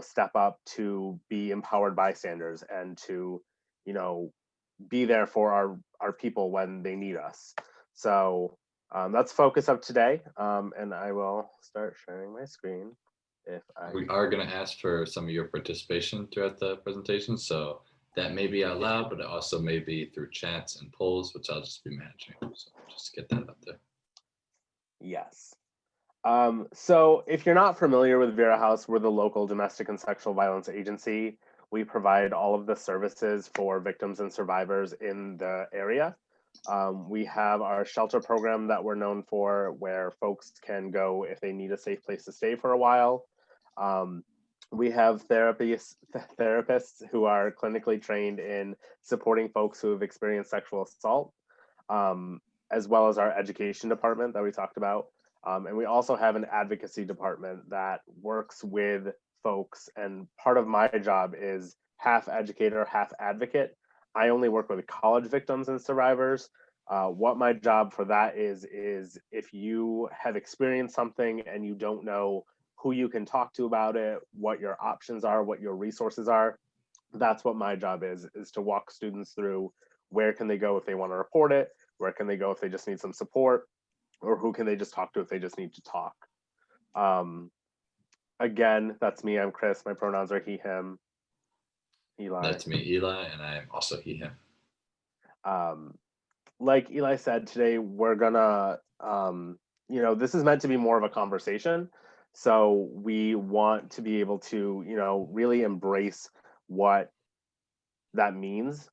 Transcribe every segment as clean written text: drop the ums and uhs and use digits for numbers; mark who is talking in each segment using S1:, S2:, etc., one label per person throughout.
S1: step up to be empowered bystanders and to, you know, be there for our people when they need us. So that's focus of today. And I will start sharing my screen if I
S2: We are going to ask for some of your participation throughout the presentation. So that may be out loud, but it also may be through chats and polls, which I'll just be managing. So just to get that up there.
S1: yes. So if you're not familiar with Vera House, we're the local domestic and sexual violence agency. We provide all of the services for victims and survivors in the area. We have our shelter program that we're known for, where folks can go if they need a safe place to stay for a while. Um, we have therapists who are clinically trained in supporting folks who have experienced sexual assault, um, as well as our education department that we talked about. And we also have an advocacy department that works with folks. And part of my job is half educator, half advocate. I only work with college victims and survivors. What my job for that is if you have experienced something and you don't know who you can talk to about it, what your options are, what your resources are, that's what my job is to walk students through where can they go if they want to report it, where can they go if they just need some support, or who can they just talk to if they just need to talk. Um, Again, that's me. I'm Chris. My pronouns are he, him. Eli.
S2: That's me, Eli, and I am also he, him.
S1: Um, like Eli said, today we're gonna, this is meant to be more of a conversation. So we want to be able to, really embrace what that means.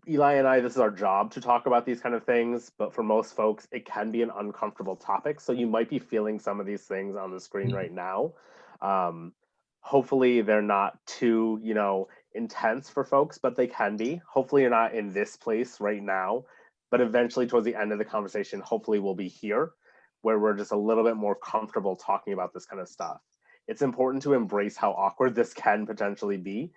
S1: Eli and I, this is our job to talk about these kind of things, but for most folks, it can be an uncomfortable topic. So you might be feeling some of these things on the screen right now. Um, Hopefully, they're not too, intense for folks, but they can be. Hopefully, you're not in this place right now, but eventually, towards the end of the conversation, hopefully, we'll be here where we're just a little bit more comfortable talking about this kind of stuff. It's important to embrace how awkward this can potentially be,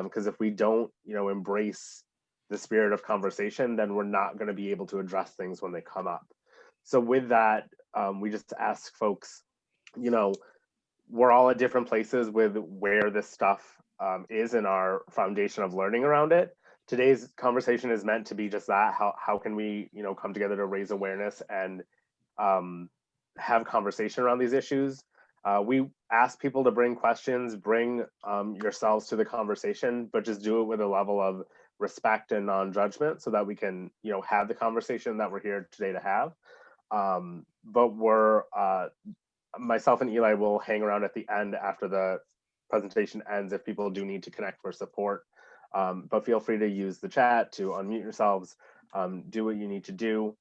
S1: because if we don't, embrace the spirit of conversation, then we're not going to be able to address things when they come up. So with that, we just ask folks, you know, we're all at different places with where this stuff is in our foundation of learning around it. Today's conversation is meant to be just that. How can we, come together to raise awareness and um, have conversation around these issues? We ask people to bring questions, bring yourselves to the conversation, but just do it with a level of respect and non-judgment so that we can, have the conversation that we're here today to have. But we're myself and Eli will hang around at the end after the presentation ends if people do need to connect for support. But feel free to use the chat to unmute yourselves, do what you need to do.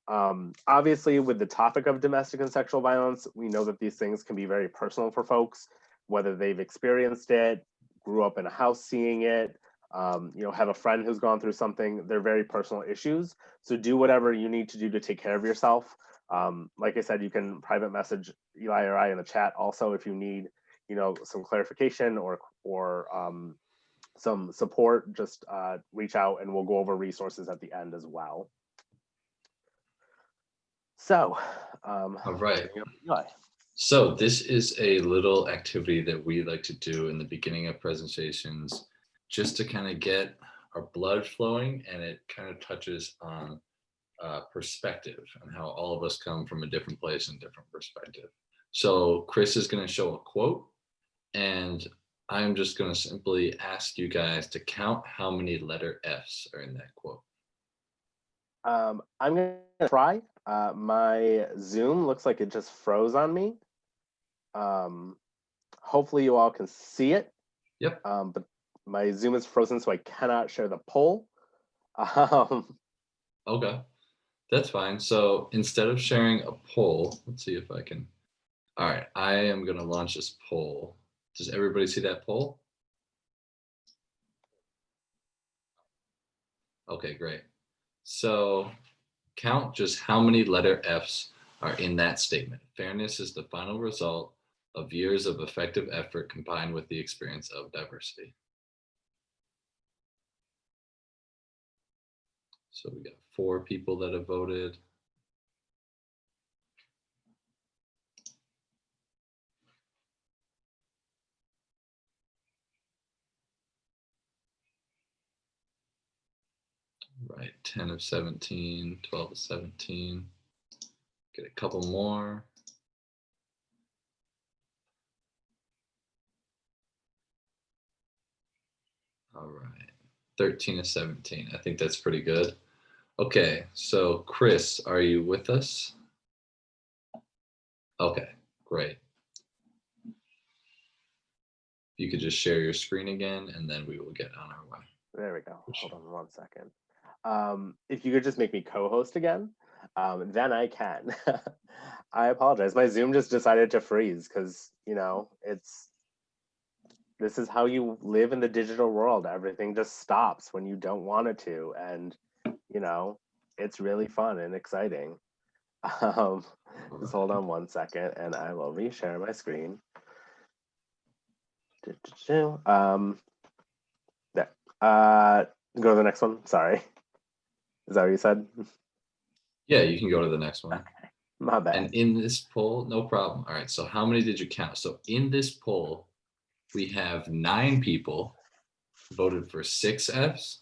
S1: Obviously, with the topic of domestic and sexual violence, we know that these things can be very personal for folks, whether they've experienced it, grew up in a house seeing it, have a friend who's gone through something. They're very personal issues. So do whatever you need to do to take care of yourself. Like I said, you can private message Eli or I in the chat also if you need, some clarification or some support. Just reach out and we'll go over resources at the end as well. So,
S2: All right.
S1: Eli.
S2: So this is a little activity that we like to do in the beginning of presentations, just to kind of get our blood flowing, and it kind of touches on perspective and how all of us come from a different place and different perspective. So Chris is going to show a quote, and I'm just going to simply ask you guys to count how many letter F's are in that quote.
S1: I'm going to try. My Zoom looks like it just froze on me. Hopefully you all can see it.
S2: Yep.
S1: But my Zoom is frozen, so I cannot share the poll.
S2: Okay, that's fine. So instead of sharing a poll, let's see if I can. All right, I am going to launch this poll. Does everybody see that poll? Okay, great. So count just how many letter F's are in that statement. Fairness is the final result of years of effective effort combined with the experience of diversity. So we got 4 people that have voted. Right, 10 of 17, 12 of 17. Get a couple more. All right, 13 of 17. I think that's pretty good. Okay, so Chris, are you with us? Okay, great. You could just share your screen again, and then we will get on our way.
S1: There we go. Hold on one second. If you could just make me co-host again, then I can. I apologize. My Zoom just decided to freeze because, this is how you live in the digital world. Everything just stops when you don't want it to. And, you know, it's really fun and exciting. Um, just hold on one second and I will reshare my screen. There. Go to the next one. Sorry. Is that what you said?
S2: Yeah, you can go to the next one.
S1: Okay. My bad.
S2: And in this poll, no problem. All right, so how many did you count? So in this poll, we have 9 people voted for 6 Fs,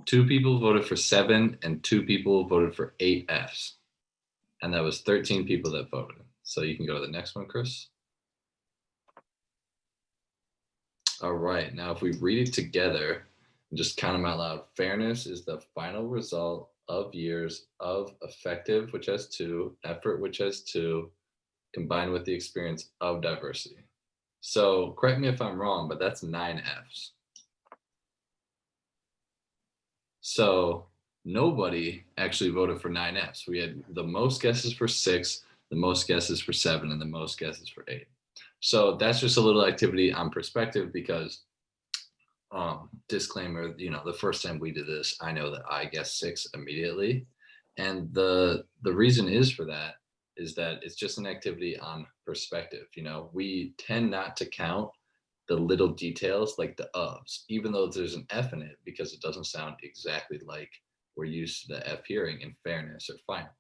S2: 2 people voted for 7, and 2 people voted for 8 Fs. And that was 13 people that voted. So you can go to the next one, Chris. All right, now if we read it together and just count them out loud, fairness is the final result of years of effective, which has 2, effort, which has 2, combined with the experience of diversity. So correct me if I'm wrong, but that's 9 Fs. So nobody actually voted for 9 Fs. We had the most guesses for 6, the most guesses for 7, and the most guesses for 8. So that's just a little activity on perspective because disclaimer, the first time we did this, I know that I guessed 6 immediately. And the reason is for that is that it's just an activity on perspective. We tend not to count the little details like the ofs, even though there's an F in it, because it doesn't sound exactly like we're used to the F hearing in fairness or final.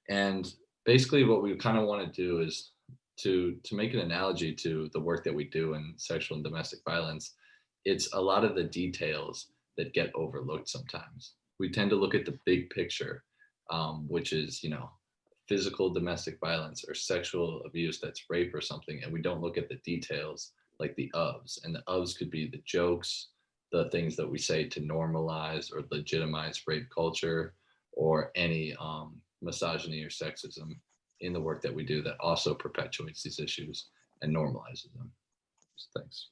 S2: And basically what we kind of want to do is to make an analogy to the work that we do in sexual and domestic violence. It's a lot of the details that get overlooked sometimes. We tend to look at the big picture, which is, physical domestic violence or sexual abuse that's rape or something, and we don't look at the details like the ofs. And the ofs could be the jokes, the things that we say to normalize or legitimize rape culture, or any misogyny or sexism in the work that we do that also perpetuates these issues and normalizes them. So thanks.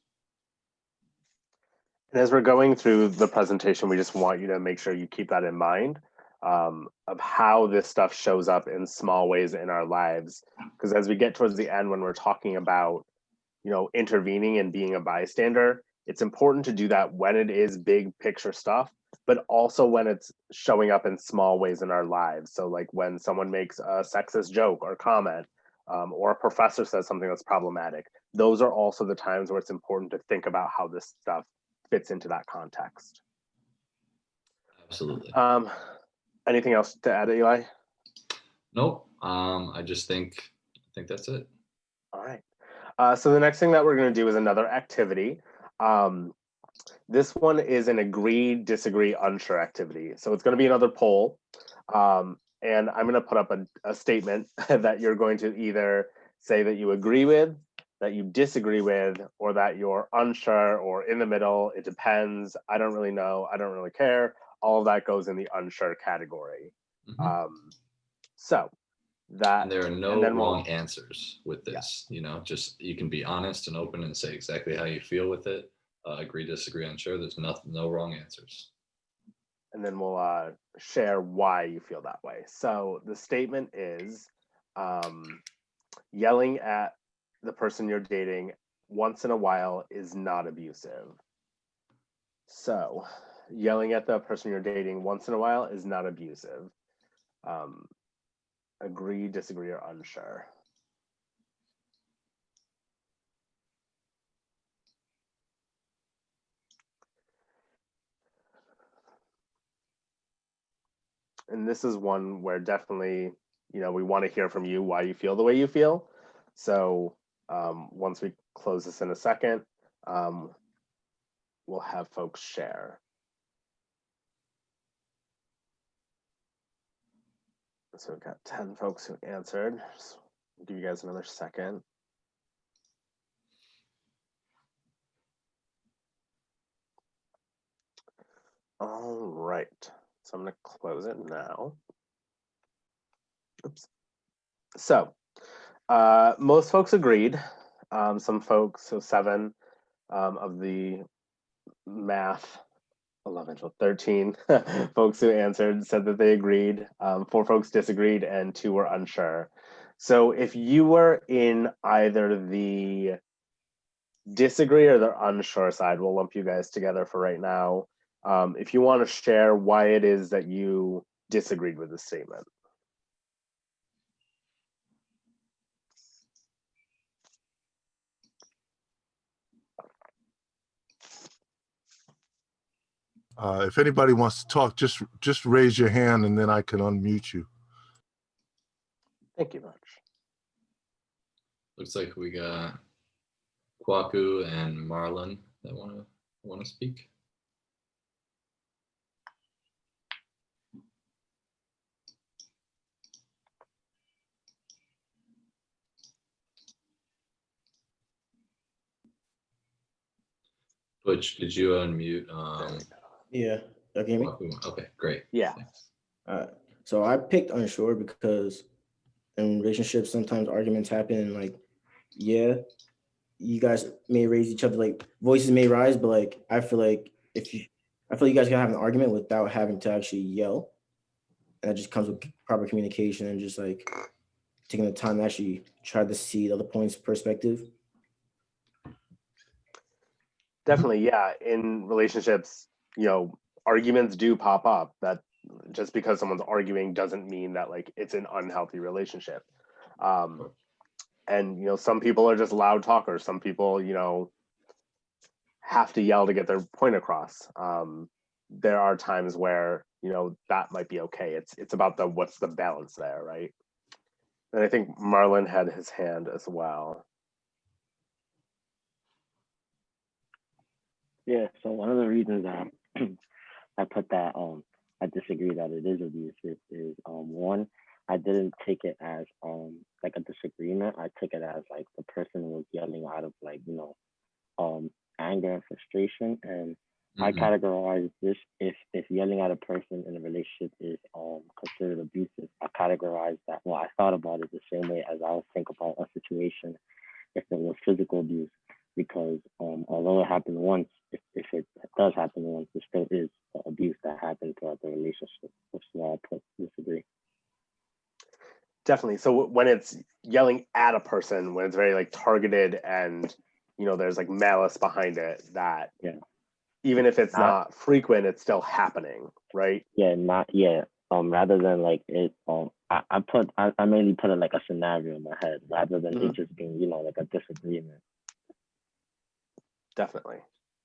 S1: And as we're going through the presentation, we just want you to make sure you keep that in mind, of how this stuff shows up in small ways in our lives. Because as we get towards the end, when we're talking about, intervening and being a bystander, it's important to do that when it is big picture stuff, but also when it's showing up in small ways in our lives. So like when someone makes a sexist joke or comment, or a professor says something that's problematic, those are also the times where it's important to think about how this stuff fits into that context.
S2: Absolutely.
S1: Anything else to add, Eli?
S2: Nope. I think that's it.
S1: All right. So the next thing that we're going to do is another activity. This one is an agree, disagree, unsure activity. So it's going to be another poll. And I'm going to put up a statement that you're going to either say that you agree with, that you disagree with, or that you're unsure or in the middle. It depends. I don't really know. I don't really care. All of that goes in the unsure category.
S2: Mm-hmm.
S1: So that,
S2: and there are no wrong answers with this.
S1: Yeah.
S2: Just you can be honest and open and say exactly how you feel with it. Agree, disagree, unsure. There's no wrong answers.
S1: And then we'll share why you feel that way. So the statement is, yelling at the person you're dating once in a while is not abusive. So yelling at the person you're dating once in a while is not abusive. Agree, disagree, or unsure. And this is one where definitely, we want to hear from you why you feel the way you feel. So once we close this in a second, we'll have folks share. So we've got 10 folks who answered. Just give you guys another second. All right. So I'm going to close it now. Oops. So most folks agreed. Some folks, so 7 of the math 11, 12, 13 folks who answered said that they agreed. 4 folks disagreed and 2 were unsure. So if you were in either the disagree or the unsure side, we'll lump you guys together for right now. If you want to share why it is that you disagreed with the statement.
S3: If anybody wants to talk, just raise your hand and then I can unmute you.
S1: Thank you much.
S2: Looks like we got Kwaku and Marlon that want to speak. Butch, did you unmute?
S4: Yeah, you hear me?
S2: Kwaku? Okay, great.
S1: Yeah.
S2: Thanks.
S4: So I picked unsure because in relationships sometimes arguments happen and like, yeah, you guys may raise each other, like voices may rise, but like I feel like you guys can have an argument without having to actually yell. And that just comes with proper communication and just like taking the time to actually try to see the other point's perspective.
S1: Definitely, yeah. In relationships, arguments do pop up. That just because someone's arguing doesn't mean that like it's an unhealthy relationship. And some people are just loud talkers. Some people, have to yell to get their point across. There are times where that might be okay. It's about what's the balance there, right? And I think Marlon had his hand as well.
S5: Yeah, so one of the reasons that I put that I disagree that it is abusive is one, I didn't take it as like a disagreement. I took it as like the person was yelling out of like, anger and frustration. And I categorize this if yelling at a person in a relationship is considered abusive. I categorize that. Well, I thought about it the same way as I would think about a situation if it was physical abuse, because although it happened once, if it does happen once, it still is abuse that happened throughout the relationship. That's why I put disagree.
S1: Definitely. So when it's yelling at a person, when it's very like targeted and there's like malice behind it, that even if it's not frequent, it's still happening, right?
S5: Rather than like it I mainly put it like a scenario in my head rather than it just being like a disagreement.
S1: Definitely.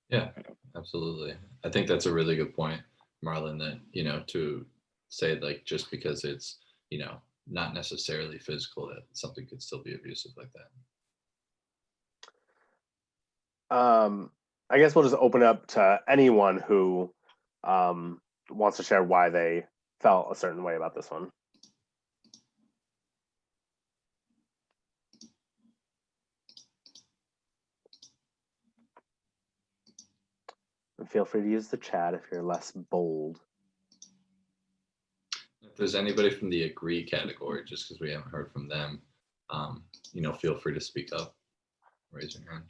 S2: Yeah, absolutely. I think that's a really good point, Marlon, that to say like just because it's not necessarily physical, that something could still be abusive like
S1: that. I guess we'll just open up to anyone who wants to share why they felt a certain way about this one. And feel free to use the chat if you're less bold.
S2: If there's anybody from the agree category, just because we haven't heard from them, feel free to speak up, raise your hand.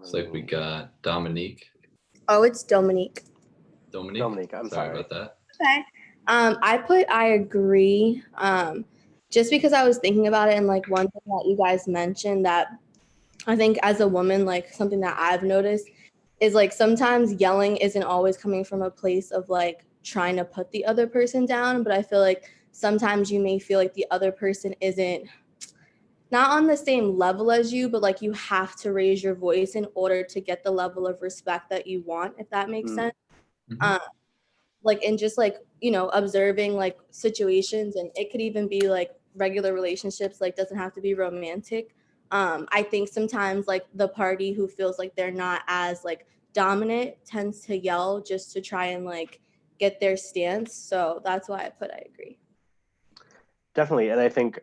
S2: It's like we got Dominique.
S6: Oh, it's Dominique.
S2: Dominique,
S1: I'm sorry
S2: about that.
S6: Okay. I agree. Just because I was thinking about it, and like one thing that you guys mentioned that I think as a woman, like something that I've noticed is like sometimes yelling isn't always coming from a place of like trying to put the other person down, but I feel like sometimes you may feel like the other person isn't not on the same level as you, but like you have to raise your voice in order to get the level of respect that you want, if that makes sense. Like, and just like, observing like situations, and it could even be like regular relationships, like doesn't have to be romantic. I think sometimes like the party who feels like they're not as like dominant tends to yell just to try and like get their stance. So that's why I put I agree.
S1: Definitely. And I think,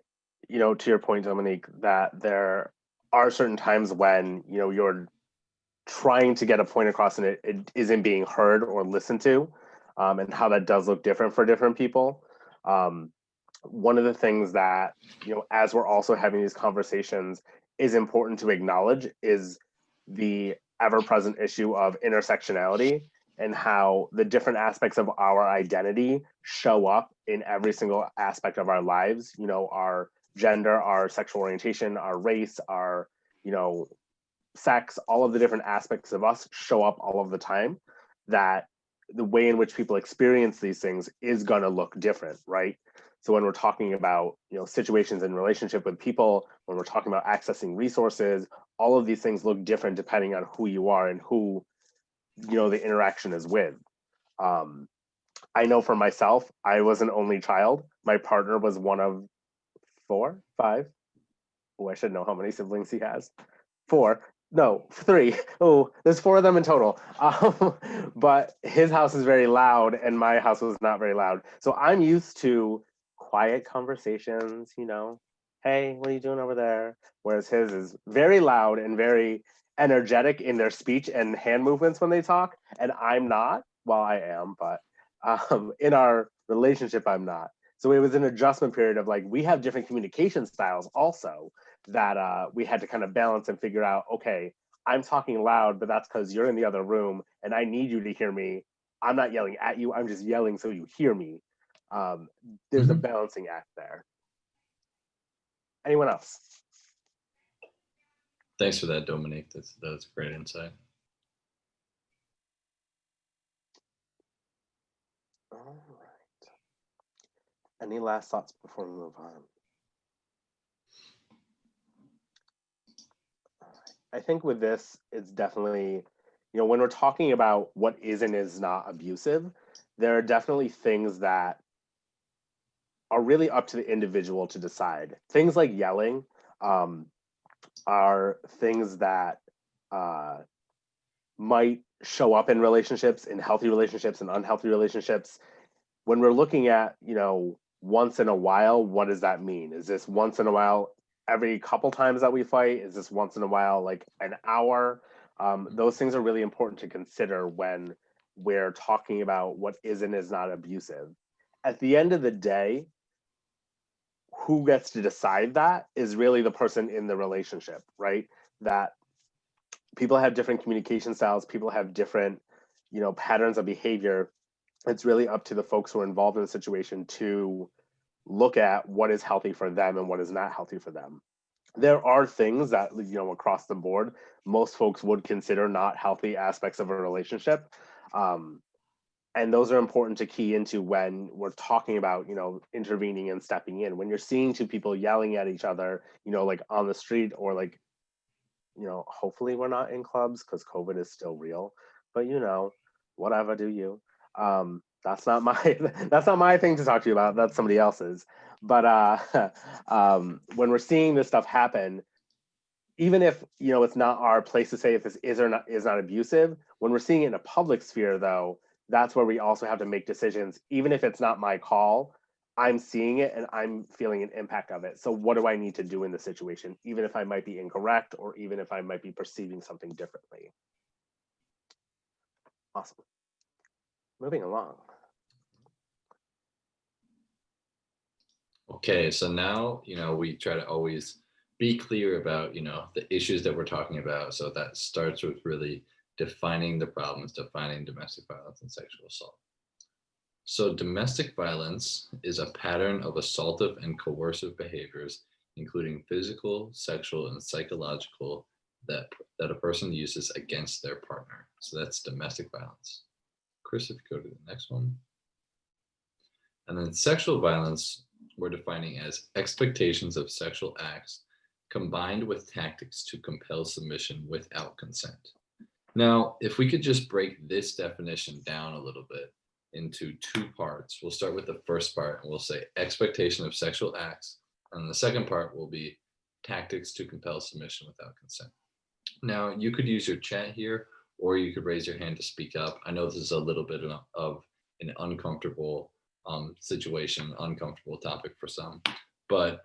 S1: to your point, Dominique, that there are certain times when, you're trying to get a point across and it isn't being heard or listened to, and how that does look different for different people. One of the things that, as we're also having these conversations, is important to acknowledge is the ever-present issue of intersectionality and how the different aspects of our identity show up in every single aspect of our lives. Our gender, our sexual orientation, our race, our, sex, all of the different aspects of us show up all of the time, that the way in which people experience these things is going to look different, right? So when we're talking about, situations in relationship with people, when we're talking about accessing resources, all of these things look different depending on who you are and who, the interaction is with. I know for myself, I was an only child. My partner was one of 4, 5. Oh, I should know how many siblings he has. 4. No, 3. Oh, there's 4 of them in total. But his house is very loud and my house was not very loud. So I'm used to quiet conversations, hey, what are you doing over there? Whereas his is very loud and very energetic in their speech and hand movements when they talk. And I'm not. Well, I am, but in our relationship, I'm not. So it was an adjustment period of like, we have different communication styles also that we had to kind of balance and figure out, okay, I'm talking loud, but that's because you're in the other room and I need you to hear me. I'm not yelling at you. I'm just yelling so you hear me. There's a balancing act there. Anyone else?
S2: Thanks for that, Dominique. That's great insight.
S1: All right. Any last thoughts before we move on? I think with this, it's definitely, when we're talking about what is and is not abusive, there are definitely things that are really up to the individual to decide. Things like yelling are things that might show up in relationships, in healthy relationships and unhealthy relationships. When we're looking at, once in a while, what does that mean? Is this once in a while every couple times that we fight? Is this once in a while, like an hour? Those things are really important to consider when we're talking about what is and is not abusive. At the end of the day, who gets to decide that is really the person in the relationship, right? That people have different communication styles, people have different, patterns of behavior. It's really up to the folks who are involved in the situation to look at what is healthy for them and what is not healthy for them. There are things that, across the board, most folks would consider not healthy aspects of a relationship. And those are important to key into when we're talking about, intervening and stepping in. When you're seeing 2 people yelling at each other, like on the street, or like, hopefully we're not in clubs because COVID is still real, but whatever, do you? That's not my thing to talk to you about. That's somebody else's. But when we're seeing this stuff happen, even if it's not our place to say if this is or not is not abusive, when we're seeing it in a public sphere, though, that's where we also have to make decisions. Even if it's not my call, I'm seeing it and I'm feeling an impact of it. So what do I need to do in the situation, even if I might be incorrect or even if I might be perceiving something differently? Awesome. Moving along.
S2: Okay, so now, we try to always be clear about, the issues that we're talking about. So that starts with really defining the problems, defining domestic violence and sexual assault. So domestic violence is a pattern of assaultive and coercive behaviors, including physical, sexual, and psychological, that a person uses against their partner. So that's domestic violence. Chris, if you go to the next one. And then sexual violence, we're defining as expectations of sexual acts combined with tactics to compel submission without consent. Now, if we could just break this definition down a little bit into 2 parts, we'll start with the first part and we'll say expectation of sexual acts. And the second part will be tactics to compel submission without consent. Now, you could use your chat here, or you could raise your hand to speak up. I know this is a little bit of an uncomfortable situation, uncomfortable topic for some, but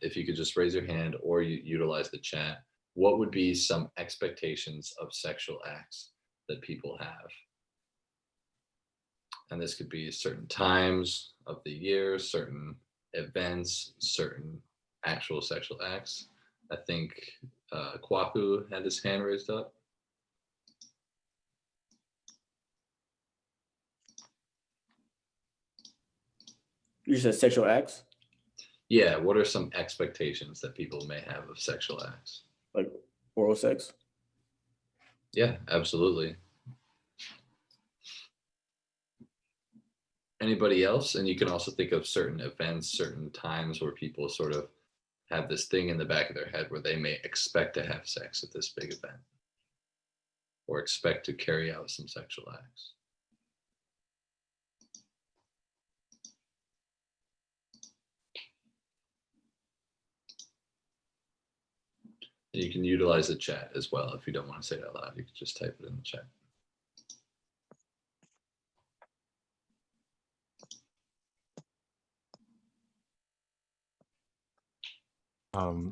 S2: if you could just raise your hand or you utilize the chat, what would be some expectations of sexual acts that people have? And this could be certain times of the year, certain events, certain actual sexual acts. I think Kwaku had his hand raised up.
S4: You said sexual acts,
S2: Yeah, what are some expectations that people may have of sexual acts?
S4: like oral sex.
S2: Yeah, absolutely. Anybody else? And you can also think of certain events, certain times where people sort of have this thing in the back of their head where they may expect to have sex at this big event or expect to carry out some sexual acts. And you can utilize the chat as well. If you don't want to say it out loud, you can just type it in the chat.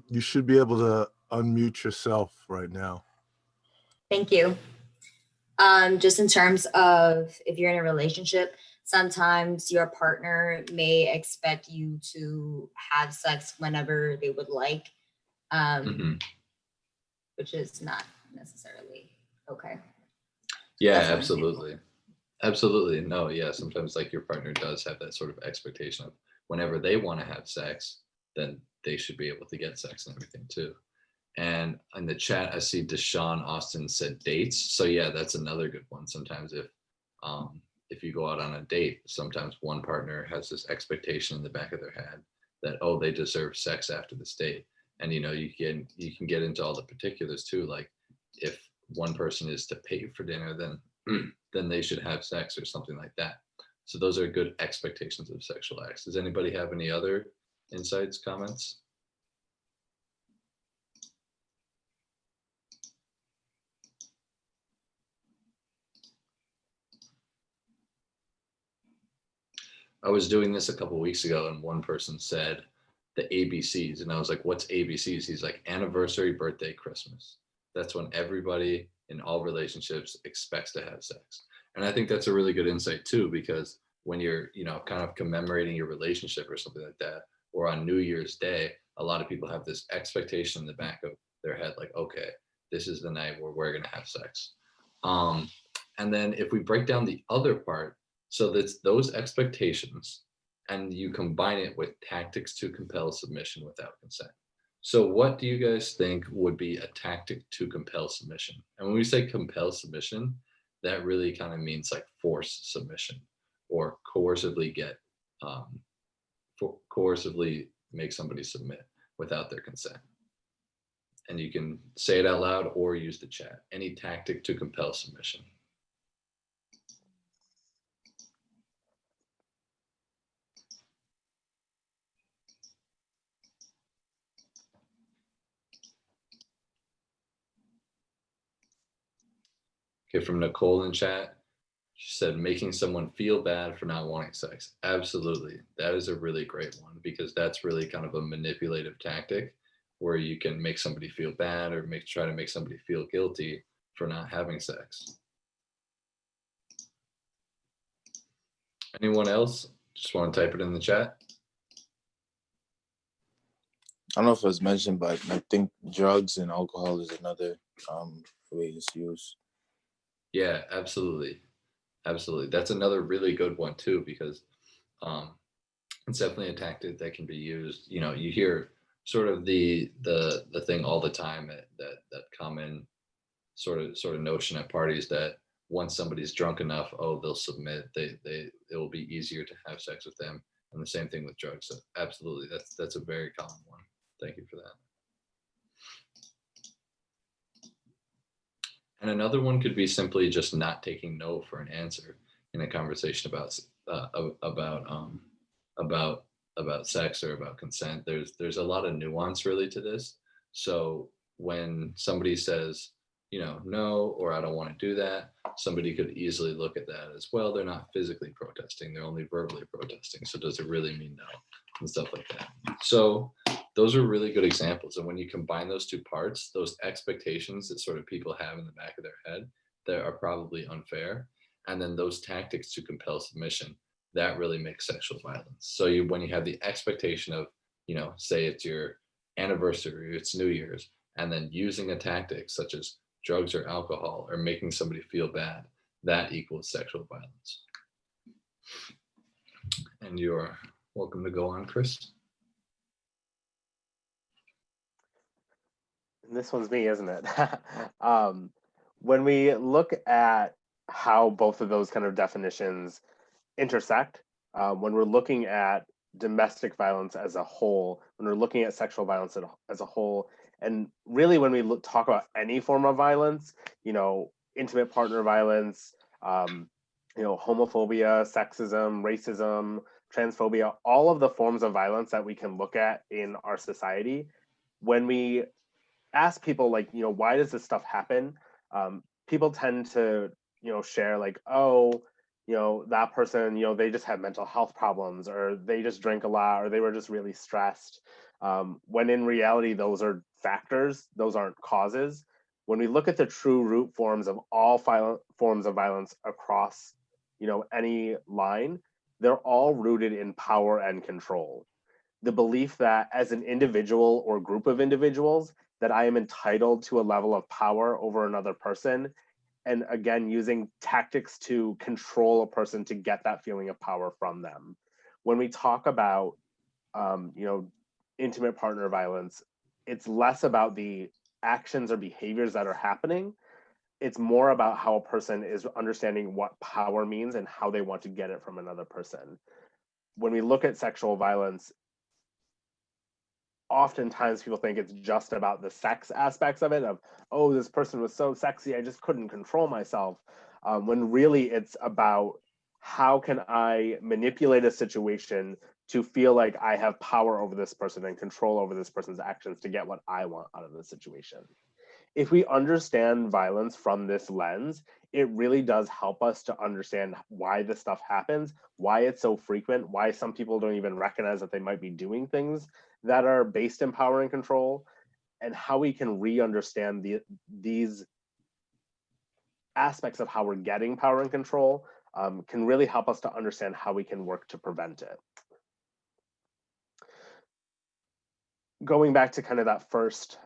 S3: You should be able to unmute yourself right now.
S7: Thank you. Just in terms of if you're in a relationship, sometimes your partner may expect you to have sex whenever they would like, which is not necessarily okay.
S2: Yeah,
S7: That's one
S2: absolutely. Absolutely. No, yeah. Sometimes like your partner does have that sort of expectation of whenever they want to have sex, then they should be able to get sex and everything too. And in the chat, I see Deshaun Austin said dates. So yeah, that's another good one. Sometimes if you go out on a date, sometimes one partner has this expectation in the back of their head that, oh, they deserve sex after this date. And you know, you can get into all the particulars too. Like if one person is to pay for dinner, then they should have sex or something like that. So those are good expectations of sexual acts. Does anybody have any other insights, comments? I was doing this a couple of weeks ago and one person said the ABCs and I was like, what's ABCs? He's like, anniversary, birthday, Christmas. That's when everybody in all relationships expects to have sex. And I think that's a really good insight too, because when you're, you know, kind of commemorating your relationship or something like that, or on New Year's Day, a lot of people have this expectation in the back of their head, like, okay, this is the night where we're going to have sex. And then if we break down the other part, so that's those expectations, and you combine it with tactics to compel submission without consent. So what do you guys think would be a tactic to compel submission? And when we say compel submission, that really kind of means like force submission or coercively coercively make somebody submit without their consent. And you can say it out loud or use the chat. Any tactic to compel submission. Okay, from Nicole in chat, she said making someone feel bad for not wanting sex. Absolutely. That is a really great one because that's really kind of a manipulative tactic where you can make somebody feel bad or try to make somebody feel guilty for not having sex. Anyone else? Just want to type it in the chat.
S8: I don't know if it was mentioned, but I think drugs and alcohol is another way it's used.
S2: Yeah, absolutely. Absolutely. That's another really good one too, because it's definitely a tactic that can be used. You know, you hear sort of the thing all the time that common sort of notion at parties that once somebody's drunk enough, oh, they'll submit. It will be easier to have sex with them. And the same thing with drugs. So absolutely, that's a very common one. Thank you for that. And another one could be simply just not taking no for an answer in a conversation about sex or about consent. There's a lot of nuance really to this. So when somebody says, no, or I don't want to do that. Somebody could easily look at that as, well, they're not physically protesting, they're only verbally protesting. So does it really mean no? And stuff like that. So those are really good examples. And when you combine those two parts, those expectations that sort of people have in the back of their head that are probably unfair, and then those tactics to compel submission, that really makes sexual violence. So when you have the expectation of, say it's your anniversary, it's New Year's, and then using a tactic such as drugs or alcohol or making somebody feel bad, that equals sexual violence. And you're welcome to go on, Chris.
S1: And this one's me, isn't it? When we look at how both of those kind of definitions intersect, when we're looking at domestic violence as a whole, when we're looking at sexual violence as a whole, and really when we talk about any form of violence, intimate partner violence, homophobia, sexism, racism, transphobia, all of the forms of violence that we can look at in our society, when we ask people like, why does this stuff happen? People tend to, share like, oh, that person, they just have mental health problems, or they just drink a lot, or they were just really stressed. When in reality, those are factors, those aren't causes. When we look at the true root forms of all forms of violence across, any line, they're all rooted in power and control. The belief that as an individual or group of individuals, that I am entitled to a level of power over another person, and again, using tactics to control a person to get that feeling of power from them. When we talk about, intimate partner violence, it's less about the actions or behaviors that are happening. It's more about how a person is understanding what power means and how they want to get it from another person. When we look at sexual violence, oftentimes people think it's just about the sex aspects of it, of, oh, this person was so sexy, I just couldn't control myself. When really it's about how can I manipulate a situation to feel like I have power over this person and control over this person's actions to get what I want out of the situation. If we understand violence from this lens, it really does help us to understand why this stuff happens, why it's so frequent, why some people don't even recognize that they might be doing things that are based in power and control, and how we can re-understand these aspects of how we're getting power and control can really help us to understand how we can work to prevent it. Going back to kind of that first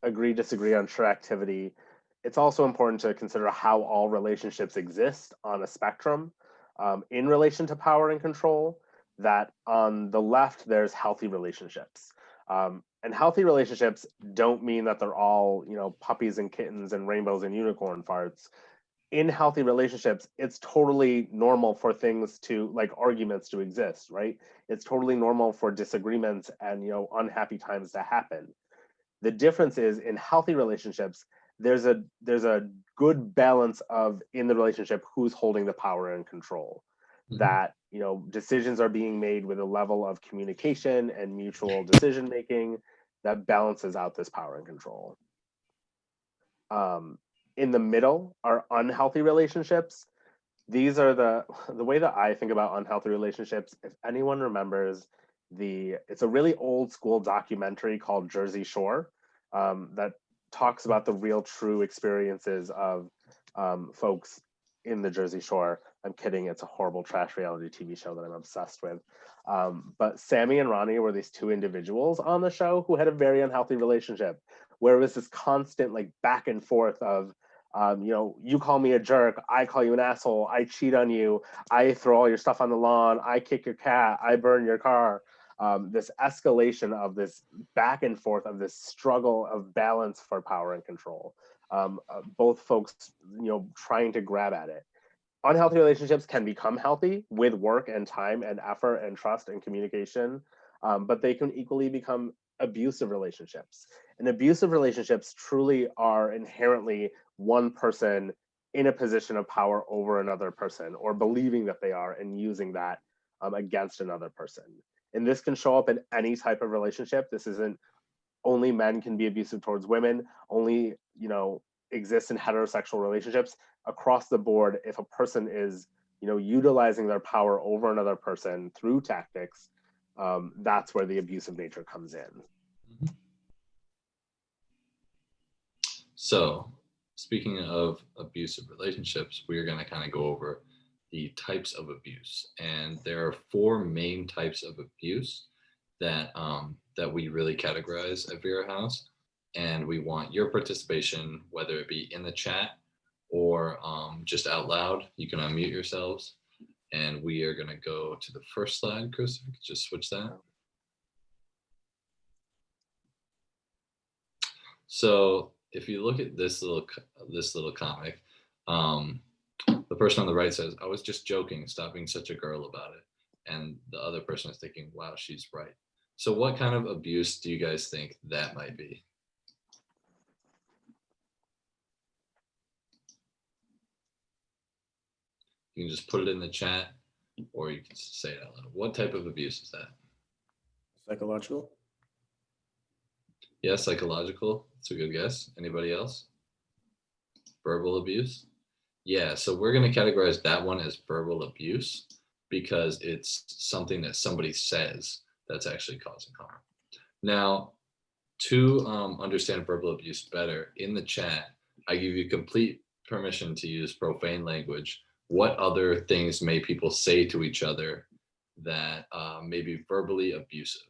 S1: agree, disagree on sure activity, it's also important to consider how all relationships exist on a spectrum in relation to power and control. That on the left, there's healthy relationships. And healthy relationships don't mean that they're all, puppies and kittens and rainbows and unicorn farts. In healthy relationships, it's totally normal for things to, like arguments to exist, right? It's totally normal for disagreements and, unhappy times to happen. The difference is in healthy relationships, there's a good balance of in the relationship who's holding the power and control. That decisions are being made with a level of communication and mutual decision making that balances out this power and control. In the middle are unhealthy relationships. These are the way that I think about unhealthy relationships. If anyone remembers it's a really old school documentary called Jersey Shore that talks about the real true experiences of folks in the Jersey Shore. I'm kidding, it's a horrible trash reality TV show that I'm obsessed with. But Sammy and Ronnie were these two individuals on the show who had a very unhealthy relationship, where it was this constant like back and forth of, you call me a jerk, I call you an asshole, I cheat on you, I throw all your stuff on the lawn, I kick your cat, I burn your car. This escalation of this back and forth of this struggle of balance for power and control. Both folks, trying to grab at it. Unhealthy relationships can become healthy with work and time and effort and trust and communication, but they can equally become abusive relationships. And abusive relationships truly are inherently one person in a position of power over another person, or believing that they are and using that against another person. And this can show up in any type of relationship. This isn't only men can be abusive towards women, only you know, exists in heterosexual relationships across the board. If a person is, you know, utilizing their power over another person through tactics, that's where the abusive nature comes in.
S2: So, speaking of abusive relationships, we're going to kind of go over the types of abuse, and there are 4 main types of abuse that that we really categorize at Vera House, and we want your participation, whether it be in the chat or just out loud. You can unmute yourselves, and we are going to go to the first slide. Chris, if you could just switch that. So if you look at this little comic, the person on the right says, "I was just joking, stop being such a girl about it," and the other person is thinking, "Wow, she's right." So what kind of abuse do you guys think that might be? You can just put it in the chat, or you can say it out loud. What type of abuse is that?
S4: Psychological.
S2: Yeah, psychological. That's a good guess. Anybody else? Verbal abuse? Yeah, so we're going to categorize that one as verbal abuse because it's something that somebody says that's actually causing harm. Now, to understand verbal abuse better, in the chat, I give you complete permission to use profane language. What other things may people say to each other that may be verbally abusive?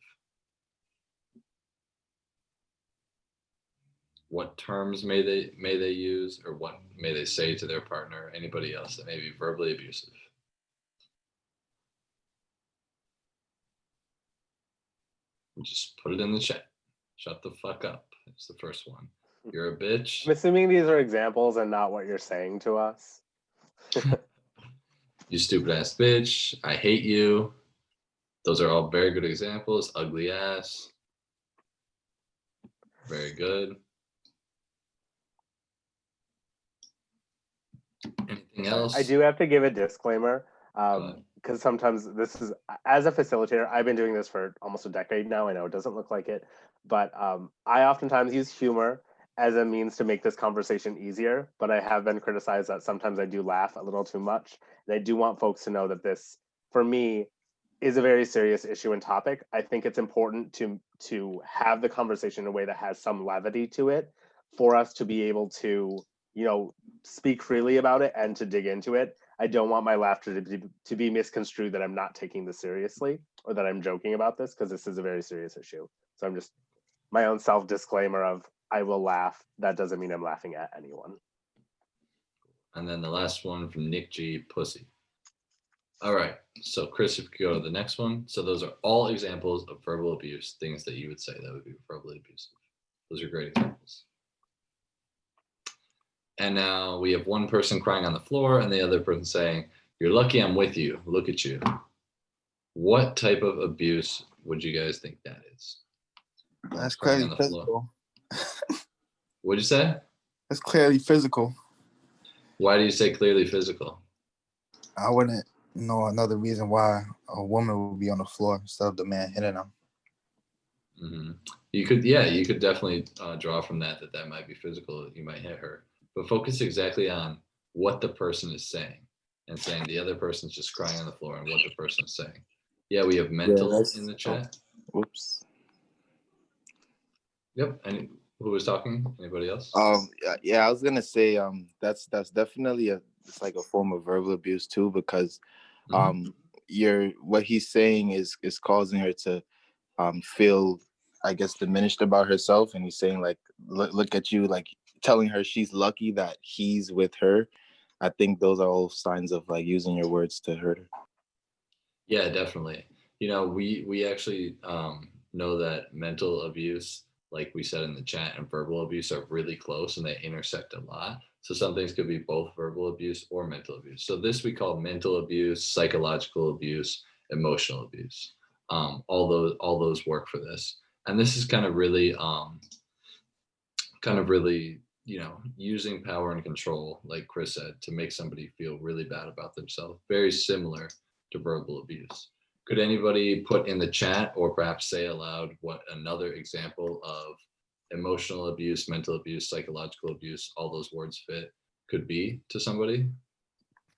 S2: What terms may they use, or what may they say to their partner? Anybody else that may be verbally abusive? Just put it in the chat. Shut the fuck up. It's the first one. You're a bitch.
S1: I'm assuming these are examples and not what you're saying to us.
S2: You stupid ass bitch. I hate you. Those are all very good examples. Ugly ass. Very good. Anything else?
S1: I do have to give a disclaimer because sometimes this is, as a facilitator, I've been doing this for almost a decade now. I know it doesn't look like it, but I oftentimes use humor as a means to make this conversation easier, but I have been criticized that sometimes I do laugh a little too much. And I do want folks to know that this, for me, is a very serious issue and topic. I think it's important to have the conversation in a way that has some levity to it for us to be able to, you know, speak freely about it and to dig into it. I don't want my laughter to be misconstrued that I'm not taking this seriously or that I'm joking about this, because this is a very serious issue. So I'm just, my own self disclaimer of I will laugh. That doesn't mean I'm laughing at anyone.
S2: And then the last one from Nick G, pussy. All right, so Chris, if you could go to the next one. So those are all examples of verbal abuse, things that you would say that would be verbally abusive. Those are great examples. And now we have one person crying on the floor and the other person saying, "You're lucky I'm with you. Look at you." What type of abuse would you guys think that is?
S8: That's
S2: Crying
S8: clearly physical.
S2: What'd you say?
S8: That's clearly physical.
S2: Why do you say clearly physical?
S8: I wouldn't know another reason why a woman would be on the floor instead of the man hitting them.
S2: Mm-hmm. You could definitely draw from that might be physical. You might hit her, but focus exactly on what the person is saying and saying the other person's just crying on the floor and what the person is saying. Yeah, we have mental in the chat.
S8: Whoops.
S2: Yep. And who was talking? Anybody else?
S8: Yeah, I was gonna say that's definitely it's like a form of verbal abuse too, because what he's saying is causing her to feel, I guess, diminished about herself, and he's saying like look at you, like telling her she's lucky that he's with her. I think those are all signs of like using your words to hurt her.
S2: Yeah, definitely. You know, we actually know that mental abuse, like we said in the chat, and verbal abuse are really close and they intersect a lot. So some things could be both verbal abuse or mental abuse. So this we call mental abuse, psychological abuse, emotional abuse. All those work for this. And this is kind of really, you know, using power and control, like Chris said, to make somebody feel really bad about themselves. Very similar to verbal abuse. Could anybody put in the chat or perhaps say aloud what another example of emotional abuse, mental abuse, psychological abuse, all those words fit, could be to somebody.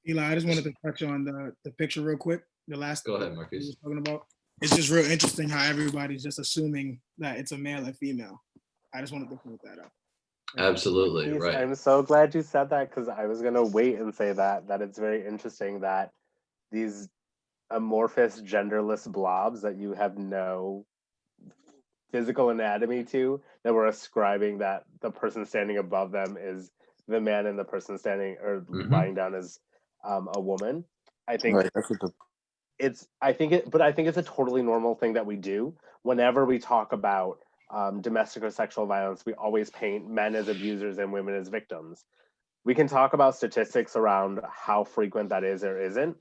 S9: Eli, I just wanted to touch on the picture real quick. The last
S2: Go ahead,
S9: we
S2: Marquise.
S9: was talking about. It's just real interesting how everybody's just assuming that it's a male and female. I just wanted to point that out.
S2: Absolutely,
S1: Yes,
S2: right.
S1: I'm so glad you said that because I was gonna wait and say that it's very interesting that these amorphous genderless blobs that you have no physical anatomy to, that we're ascribing that the person standing above them is the man and the person standing or
S2: Mhm.
S1: lying down is a woman. I think
S8: Right. That's what the
S1: I think it's a totally normal thing that we do whenever we talk about domestic or sexual violence. We always paint men as abusers and women as victims. We can talk about statistics around how frequent that is or isn't,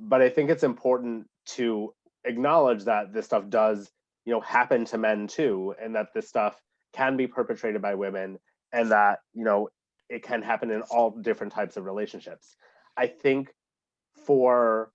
S1: but I think it's important to acknowledge that this stuff does, happen to men too, and that this stuff can be perpetrated by women, and that, it can happen in all different types of relationships. I think for,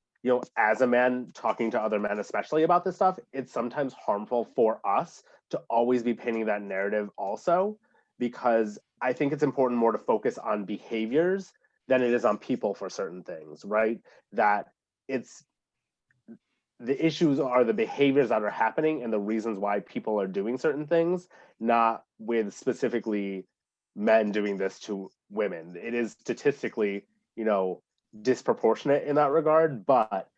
S1: as a man talking to other men, especially about this stuff, it's sometimes harmful for us to always be painting that narrative also, because I think it's important more to focus on behaviors than it is on people for certain things, right? That it's the issues are the behaviors that are happening and the reasons why people are doing certain things, not with specifically men doing this to women. It is statistically, disproportionate in that regard, but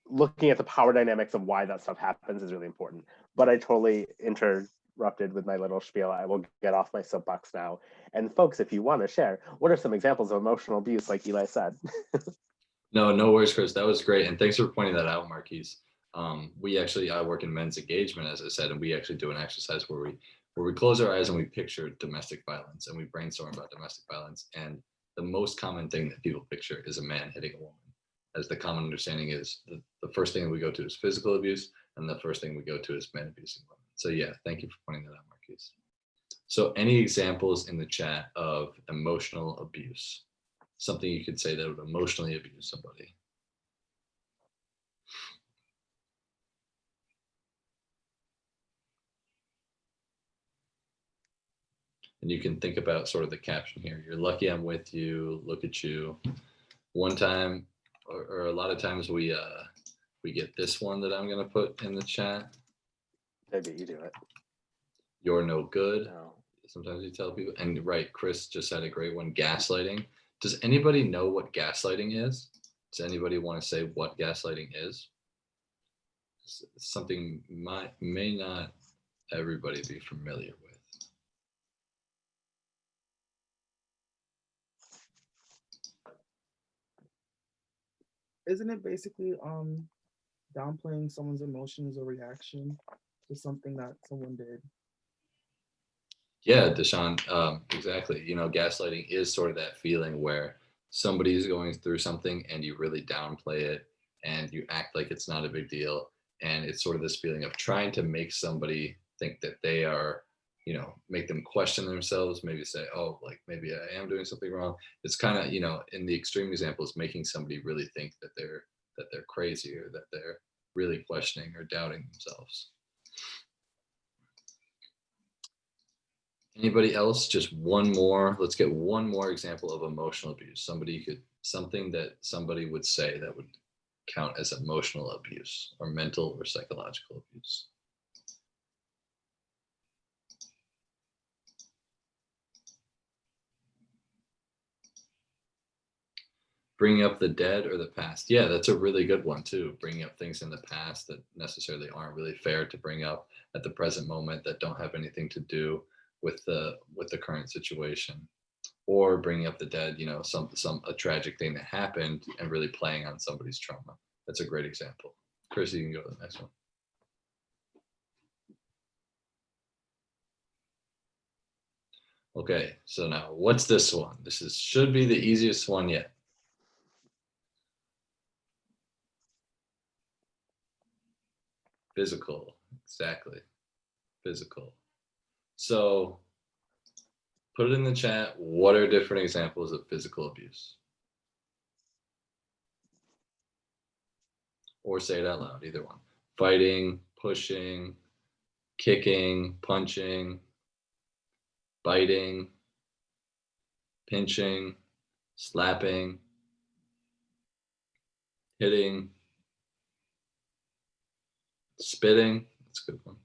S1: looking at the power dynamics of why that stuff happens is really important. But I totally interrupted with my little spiel. I will get off my soapbox now. And folks, if you want to share, what are some examples of emotional abuse, like Eli said?
S2: No worries, Chris. That was great. And thanks for pointing that out, Marquise. I work in men's engagement, as I said, and we actually do an exercise where we close our eyes and we picture domestic violence and we brainstorm about domestic violence. And the most common thing that people picture is a man hitting a woman. As the common understanding is the first thing that we go to is physical abuse, and the first thing we go to is men abusing women. So yeah, thank you for pointing that out, Marquise. So any examples in the chat of emotional abuse? Something you could say that would emotionally abuse somebody. And you can think about sort of the caption here. You're lucky I'm with you. Look at you. One time, or a lot of times, we get this one that I'm gonna put in the chat.
S1: Maybe you do it.
S2: You're no good.
S1: No.
S2: Sometimes you tell people, and right, Chris just had a great one. Gaslighting. Does anybody know what gaslighting is? Does anybody want to say what gaslighting is? It's something may not everybody be familiar with.
S9: Isn't it basically downplaying someone's emotions or reaction to something that someone did?
S2: Yeah, Deshaun, exactly. Gaslighting is sort of that feeling where somebody is going through something and you really downplay it and you act like it's not a big deal. And it's sort of this feeling of trying to make somebody think that they are, make them question themselves, maybe say, oh, like maybe I am doing something wrong. It's kind of, in the extreme examples, making somebody really think that they're crazy or that they're really questioning or doubting themselves. Anybody else? Just one more. Let's get one more example of emotional abuse. Something that somebody would say that would count as emotional abuse or mental or psychological abuse. Bringing up the dead or the past. Yeah, that's a really good one too. Bringing up things in the past that necessarily aren't really fair to bring up at the present moment, that don't have anything to do with the current situation, or bringing up the dead, a tragic thing that happened and really playing on somebody's trauma. That's a great example. Chris, you can go to the next one. Okay, so now what's this one? Should be the easiest one yet. Physical, exactly. Physical. So put it in the chat. What are different examples of physical abuse? Or say it out loud, either one. Fighting, pushing, kicking, punching, biting, pinching, slapping, hitting, spitting. That's a good one.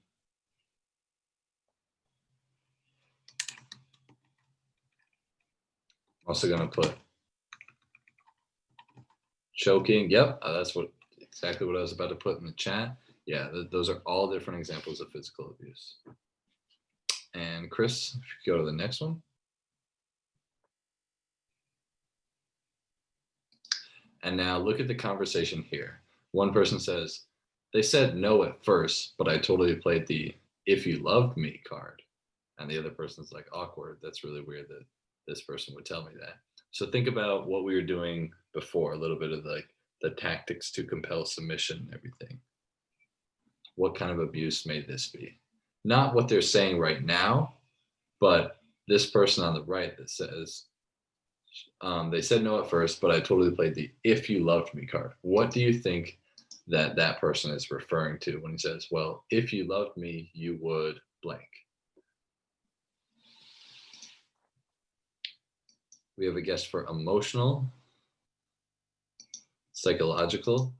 S2: I'm also gonna put choking. Yep, that's exactly what I was about to put in the chat. Yeah, those are all different examples of physical abuse. And Chris, if you go to the next one. And now look at the conversation here. One person says, they said no at first, but I totally played the if you loved me card. And the other person's like, awkward. That's really weird that this person would tell me that. So think about what we were doing before, a little bit of like the tactics to compel submission and everything. What kind of abuse may this be? Not what they're saying right now, but this person on the right that says, they said no at first, but I totally played the if you loved me card. What do you think that person is referring to when he says, well, if you loved me, you would blank? We have a guess for emotional, psychological.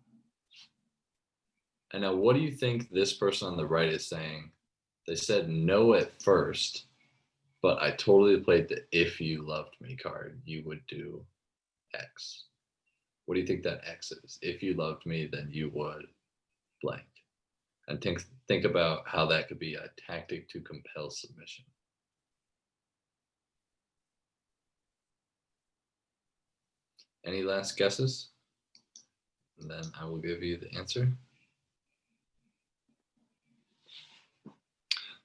S2: And now what do you think this person on the right is saying? They said no at first, but I totally played the if you loved me card, you would do X. What do you think that X is? If you loved me, then you would blank. And think about how that could be a tactic to compel submission. Any last guesses? And then I will give you the answer.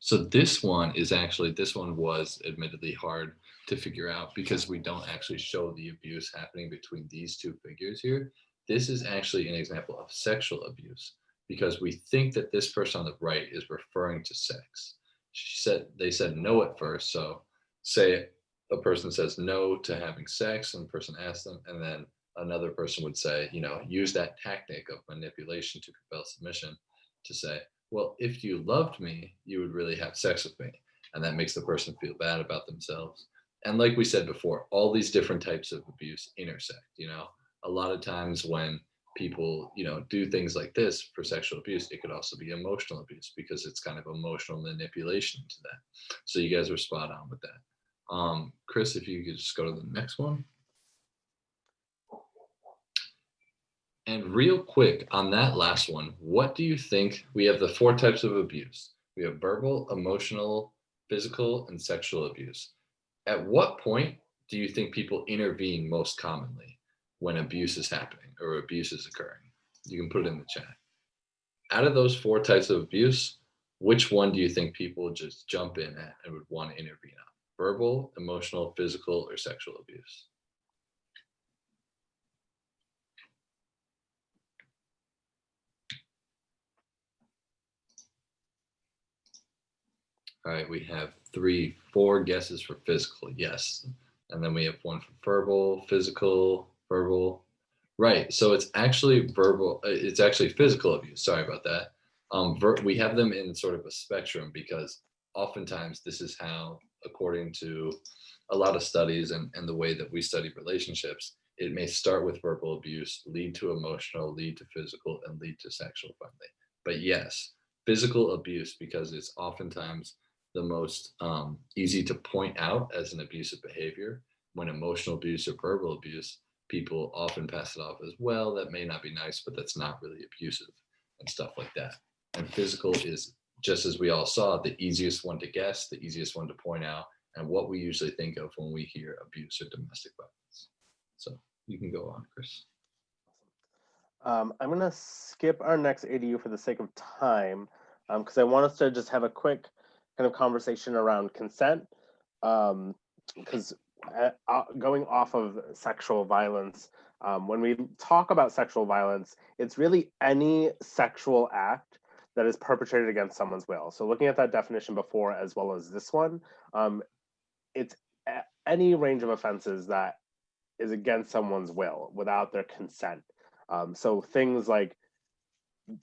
S2: So this one was admittedly hard to figure out because we don't actually show the abuse happening between these two figures here. This is actually an example of sexual abuse because we think that this person on the right is referring to sex. They said no at first. So say a person says no to having sex and the person asks them, and then another person would say, use that tactic of manipulation to compel submission to say, well, if you loved me, you would really have sex with me. And that makes the person feel bad about themselves. And like we said before, all these different types of abuse intersect, a lot of times when people, do things like this for sexual abuse, it could also be emotional abuse because it's kind of emotional manipulation to that. So you guys were spot on with that. Chris, if you could just go to the next one. And real quick on that last one, what do you think? We have the 4 types of abuse. We have verbal, emotional, physical, and sexual abuse. At what point do you think people intervene most commonly when abuse is happening or abuse is occurring? You can put it in the chat. Out of those 4 types of abuse, which one do you think people just jump in at and would want to intervene on? Verbal, emotional, physical, or sexual abuse? All right, we have 4 guesses for physical, yes. And then we have 1 for verbal, physical, verbal. Right, so it's actually verbal, it's actually physical abuse, sorry about that. We have them in sort of a spectrum because oftentimes this is how, according to a lot of studies and the way that we study relationships, it may start with verbal abuse, lead to emotional, lead to physical, and lead to sexual finally. But yes, physical abuse, because it's oftentimes the most easy to point out as an abusive behavior. When emotional abuse or verbal abuse, people often pass it off as, well, that may not be nice, but that's not really abusive and stuff like that. And physical is, just as we all saw, the easiest one to guess, the easiest one to point out, and what we usually think of when we hear abuse or domestic violence. So you can go on, Chris.
S1: I'm going to skip our next ADU for the sake of time because I want us to just have a quick kind of conversation around consent because going off of sexual violence, when we talk about sexual violence, it's really any sexual act that is perpetrated against someone's will. So looking at that definition before as well as this one, it's any range of offenses that is against someone's will without their consent. So things like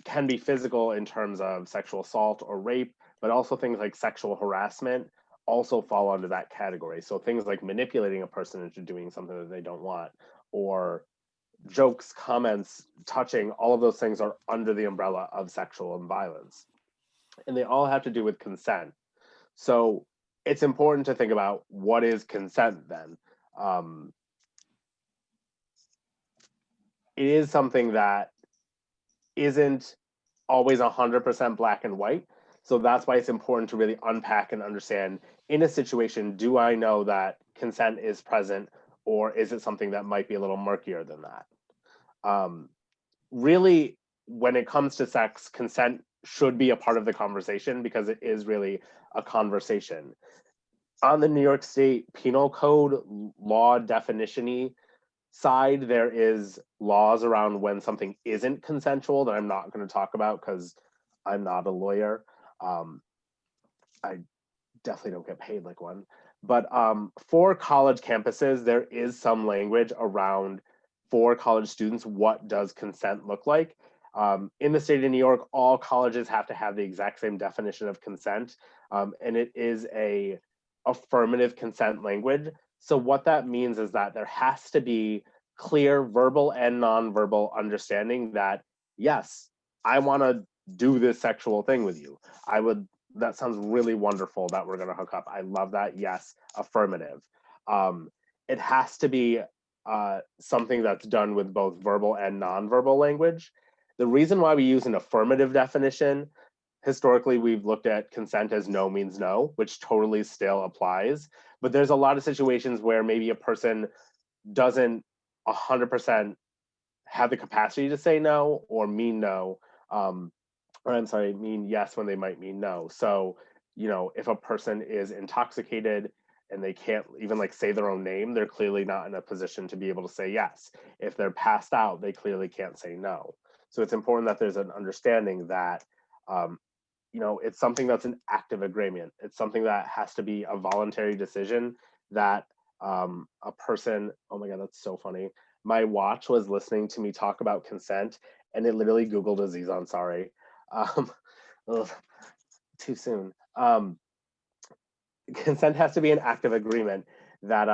S1: can be physical in terms of sexual assault or rape, but also things like sexual harassment also fall under that category. So things like manipulating a person into doing something that they don't want, or jokes, comments, touching, all of those things are under the umbrella of sexual violence. And they all have to do with consent. So it's important to think about what is consent then. It is something that isn't always 100% black and white. So that's why it's important to really unpack and understand in a situation, do I know that consent is present, or is it something that might be a little murkier than that? Really, when it comes to sex, consent should be a part of the conversation because it is really a conversation. On the New York State Penal Code law definition-y side, there is laws around when something isn't consensual that I'm not going to talk about because I'm not a lawyer. I definitely don't get paid like one. But for college campuses, there is some language around, for college students, what does consent look like? In the state of New York, all colleges have to have the exact same definition of consent, and it is a affirmative consent language. So what that means is that there has to be clear verbal and nonverbal understanding that, yes, I want to do this sexual thing with you. That sounds really wonderful that we're going to hook up. I love that. Yes, affirmative. It has to be something that's done with both verbal and nonverbal language. The reason why we use an affirmative definition, historically, we've looked at consent as no means no, which totally still applies. But there's a lot of situations where maybe a person doesn't 100% have the capacity to say no or mean no. Or I'm sorry, mean yes when they might mean no. So, if a person is intoxicated and they can't even like say their own name, they're clearly not in a position to be able to say yes. If they're passed out, they clearly can't say no. So it's important that there's an understanding that, it's something that's an active agreement. It's something that has to be a voluntary decision that a person, oh my God, that's so funny. My watch was listening to me talk about consent and it literally Googled Aziz Ansari. Ugh, too soon. Consent has to be an active agreement that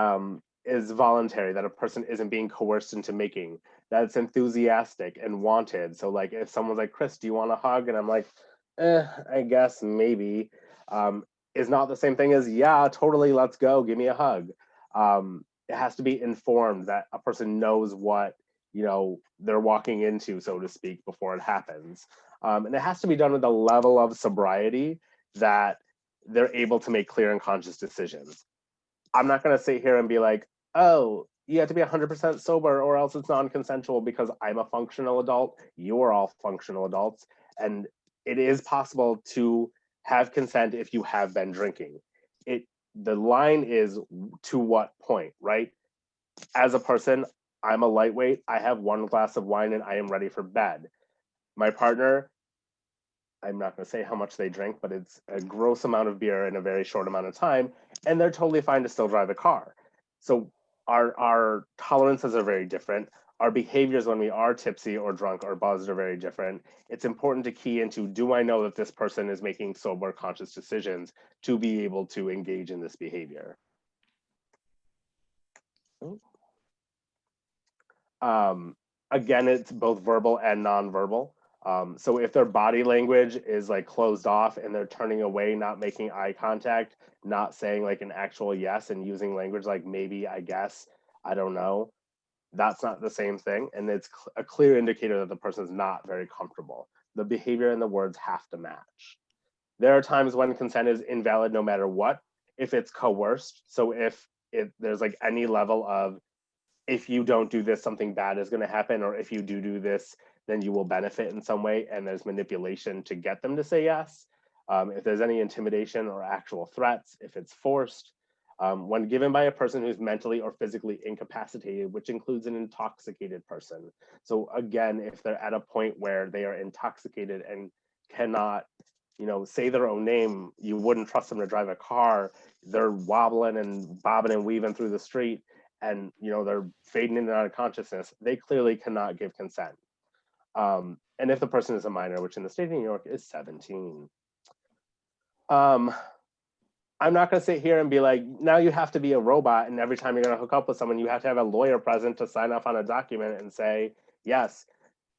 S1: is voluntary, that a person isn't being coerced into making, that it's enthusiastic and wanted. So like if someone's like, Chris, do you want a hug? And I'm like, I guess maybe, is not the same thing as, yeah, totally, let's go, give me a hug. It has to be informed that a person knows what they're walking into, so to speak, before it happens. And it has to be done with a level of sobriety that they're able to make clear and conscious decisions. I'm not going to sit here and be like, oh, you have to be 100% sober or else it's non-consensual because I'm a functional adult. You are all functional adults. And it is possible to have consent if you have been drinking. The line is to what point, right? As a person, I'm a lightweight. I have one glass of wine and I am ready for bed. My partner, I'm not going to say how much they drink, but it's a gross amount of beer in a very short amount of time, and they're totally fine to still drive a car. So our tolerances are very different. Our behaviors when we are tipsy or drunk or buzzed are very different. It's important to key into, do I know that this person is making sober, conscious decisions to be able to engage in this behavior? Again, it's both verbal and nonverbal. So if their body language is like closed off and they're turning away, not making eye contact, not saying like an actual yes and using language like maybe, I guess, I don't know, that's not the same thing. And it's a clear indicator that the person is not very comfortable. The behavior and the words have to match. There are times when consent is invalid no matter what, if it's coerced. So if there's like any level of, if you don't do this, something bad is going to happen, or if you do this, then you will benefit in some way, and there's manipulation to get them to say yes. If there's any intimidation or actual threats, if it's forced, when given by a person who's mentally or physically incapacitated, which includes an intoxicated person. So again, if they're at a point where they are intoxicated and cannot, say their own name, you wouldn't trust them to drive a car, they're wobbling and bobbing and weaving through the street, and they're fading in and out of consciousness, they clearly cannot give consent. And if the person is a minor, which in the state of New York is 17. I'm not going to sit here and be like, now you have to be a robot, and every time you're going to hook up with someone, you have to have a lawyer present to sign off on a document and say, yes,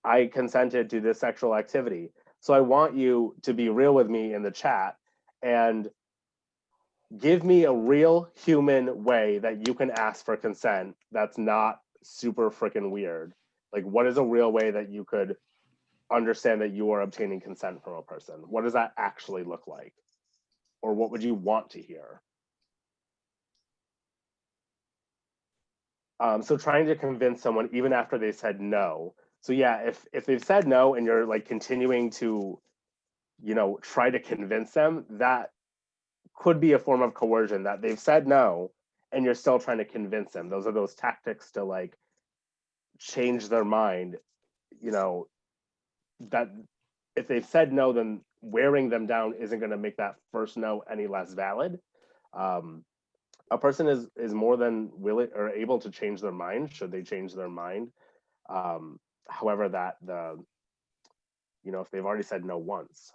S1: I consented to this sexual activity. So I want you to be real with me in the chat and give me a real human way that you can ask for consent that's not super freaking weird. Like, what is a real way that you could understand that you are obtaining consent from a person? What does that actually look like? Or what would you want to hear? So trying to convince someone even after they said no. So yeah, if they've said no and you're like continuing to, try to convince them, that could be a form of coercion, that they've said no and you're still trying to convince them. Those are those tactics to like change their mind, that if they've said no, then wearing them down isn't going to make that first no any less valid. A person is more than willing or able to change their mind should they change their mind. However, that if they've already said no once,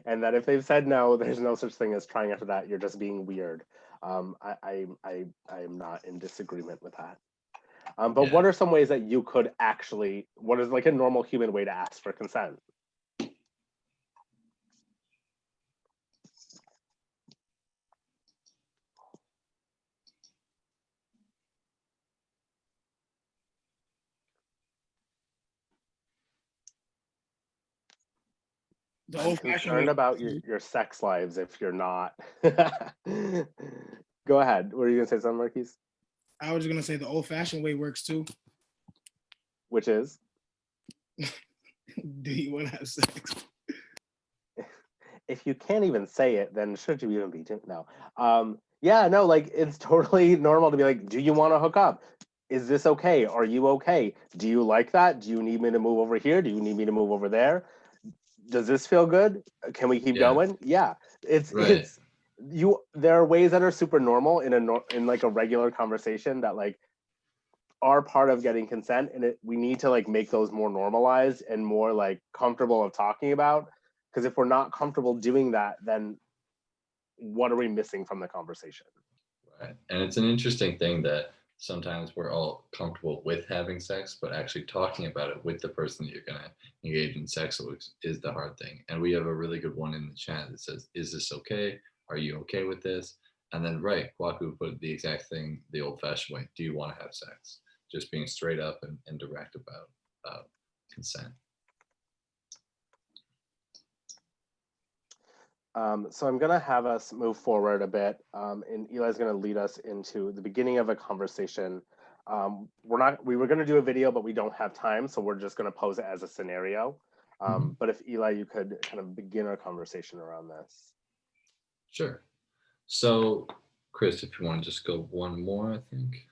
S1: and that if they've said no, there's no such thing as trying after that. You're just being weird. I am not in disagreement with that. But what are some ways that you could actually, what is like a normal human way to ask for consent? I'm concerned about your sex lives if you're not. Go ahead. Were you gonna say something, Marquise?
S10: I was gonna say the old-fashioned way works too.
S1: Which is?
S10: Do you want to have sex?
S1: If you can't even say it, then should you even be doing? No. Yeah, no, like it's totally normal to be like, do you want to hook up? Is this okay? Are you okay? Do you like that? Do you need me to move over here? Do you need me to move over there? Does this feel good? Can we keep going? Yeah, it's there are ways that are super normal in like a regular conversation that like are part of getting consent, and we need to like make those more normalized and more like comfortable of talking about, because if we're not comfortable doing that, then what are we missing from the conversation?
S2: Right. And it's an interesting thing that sometimes we're all comfortable with having sex, but actually talking about it with the person that you're going to engage in sex with is the hard thing. And we have a really good one in the chat that says, is this okay? Are you okay with this? And then, right, Kwaku put the exact thing the old-fashioned way. Do you want to have sex? Just being straight up and direct about consent.
S1: So I'm going to have us move forward a bit, and Eli's going to lead us into the beginning of a conversation. We were going to do a video, but we don't have time, so we're just going to pose it as a scenario. But if Eli, you could kind of begin our conversation around this.
S2: Sure. So, Chris, if you want to just go one more, I think.